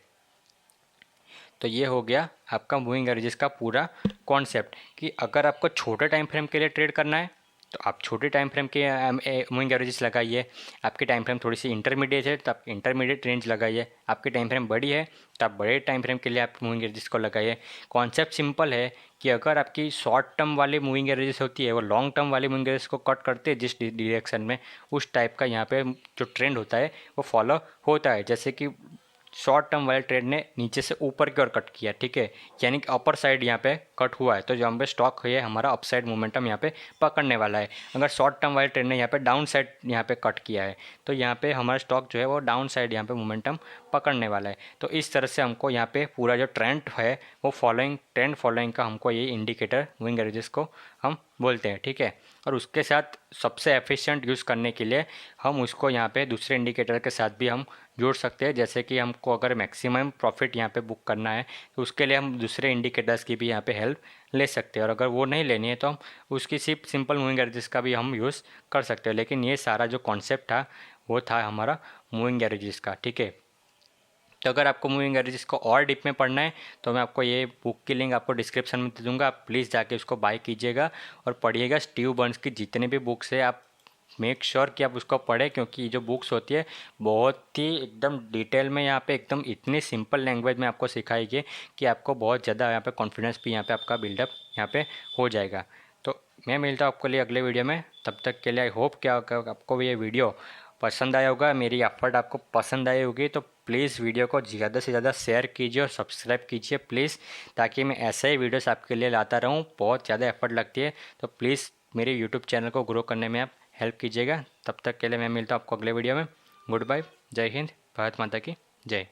तो ये हो गया आपका मूविंग एवरेजेस का पूरा कॉन्सेप्ट कि अगर आपको छोटे टाइम फ्रेम के लिए ट्रेड करना है तो आप छोटे टाइम फ्रेम के मूविंग एवरेजेस लगाइए। आपकी टाइम फ्रेम थोड़ी सी इंटरमीडिएट है तो आप इंटरमीडिएट रेंज लगाइए। आपकी टाइम फ्रेम बड़ी है तो आप बड़े टाइम फ्रेम के लिए आप मूविंग एवरेजेस को लगाइए। कॉन्सेप्ट सिंपल है कि अगर आपकी शॉर्ट टर्म वाली मूविंग एवरेजेस होती है वो लॉन्ग टर्म वाली मूविंग एवरेजेस को कट करते हैं जिस डायरेक्शन में, उस टाइप का यहाँ पे जो ट्रेंड होता है वो फॉलो होता है। जैसे कि शॉर्ट टर्म वाले ट्रेड ने नीचे से ऊपर की ओर कट किया, ठीक है, यानी कि अपर साइड यहाँ पे कट हुआ है, तो जो हम पे स्टॉक है हमारा अप साइड मोमेंटम यहाँ पे पकड़ने वाला है। अगर शॉर्ट टर्म वाले ट्रेड ने यहाँ पे डाउन साइड यहाँ पे कट किया है, तो यहाँ पे हमारा स्टॉक जो है वो डाउन साइड यहाँ पे मोमेंटम पकड़ने वाला है। तो इस तरह से हमको यहाँ पे पूरा जो ट्रेंड है वो ट्रेंड फॉलोइंग का हमको ये इंडिकेटर मूविंग एवरेजेस को हम बोलते हैं, ठीक है। और उसके साथ सबसे एफिशिएंट यूज़ करने के लिए हम उसको यहाँ पे दूसरे इंडिकेटर के साथ भी हम जोड़ सकते हैं। जैसे कि हमको अगर मैक्सिमम प्रॉफिट यहाँ पे बुक करना है तो उसके लिए हम दूसरे इंडिकेटर्स की भी यहाँ पे हेल्प ले सकते हैं, और अगर वो नहीं लेनी है तो हम उसकी सिर्फ सिंपल मूविंग एवरेजेस का भी हम यूज़ कर सकते हैं। लेकिन ये सारा जो कॉन्सेप्ट था वो था हमारा मूविंग एवरेजेस का, ठीक है। तो अगर आपको मूविंग एवरेजेस को और डीप में पढ़ना है तो मैं आपको ये बुक की लिंक आपको डिस्क्रिप्शन में दे दूँगा, आप प्लीज़ जाके उसको बाय कीजिएगा और पढ़िएगा। स्टीव बर्न्स की जितने भी बुक्स है आप मेक श्योर कि आप उसको पढ़ें, क्योंकि ये जो बुक्स होती है बहुत ही एकदम डिटेल में यहाँ पे एकदम इतनी सिंपल लैंग्वेज में आपको सिखाएगी कि आपको बहुत ज़्यादा यहाँ पे कॉन्फिडेंस भी यहाँ पे आपका बिल्डअप यहाँ पे हो जाएगा। तो मैं मिलता हूँ आपको लिए अगले वीडियो में, तब तक के लिए आई होप कि आपको ये वीडियो पसंद आया होगा, मेरी एफर्ट आपको पसंद आई होगी। तो प्लीज़ वीडियो को ज़्यादा से ज़्यादा शेयर कीजिए और सब्सक्राइब कीजिए प्लीज़, ताकि मैं ऐसे ही वीडियोस आपके लिए लाता रहूँ। बहुत ज़्यादा एफर्ट लगती है, तो प्लीज़ मेरे यूट्यूब चैनल को ग्रो करने में आप हेल्प कीजिएगा। तब तक के लिए मैं मिलता हूँ आपको अगले वीडियो में। गुड बाय, जय हिंद, भारत माता की जय।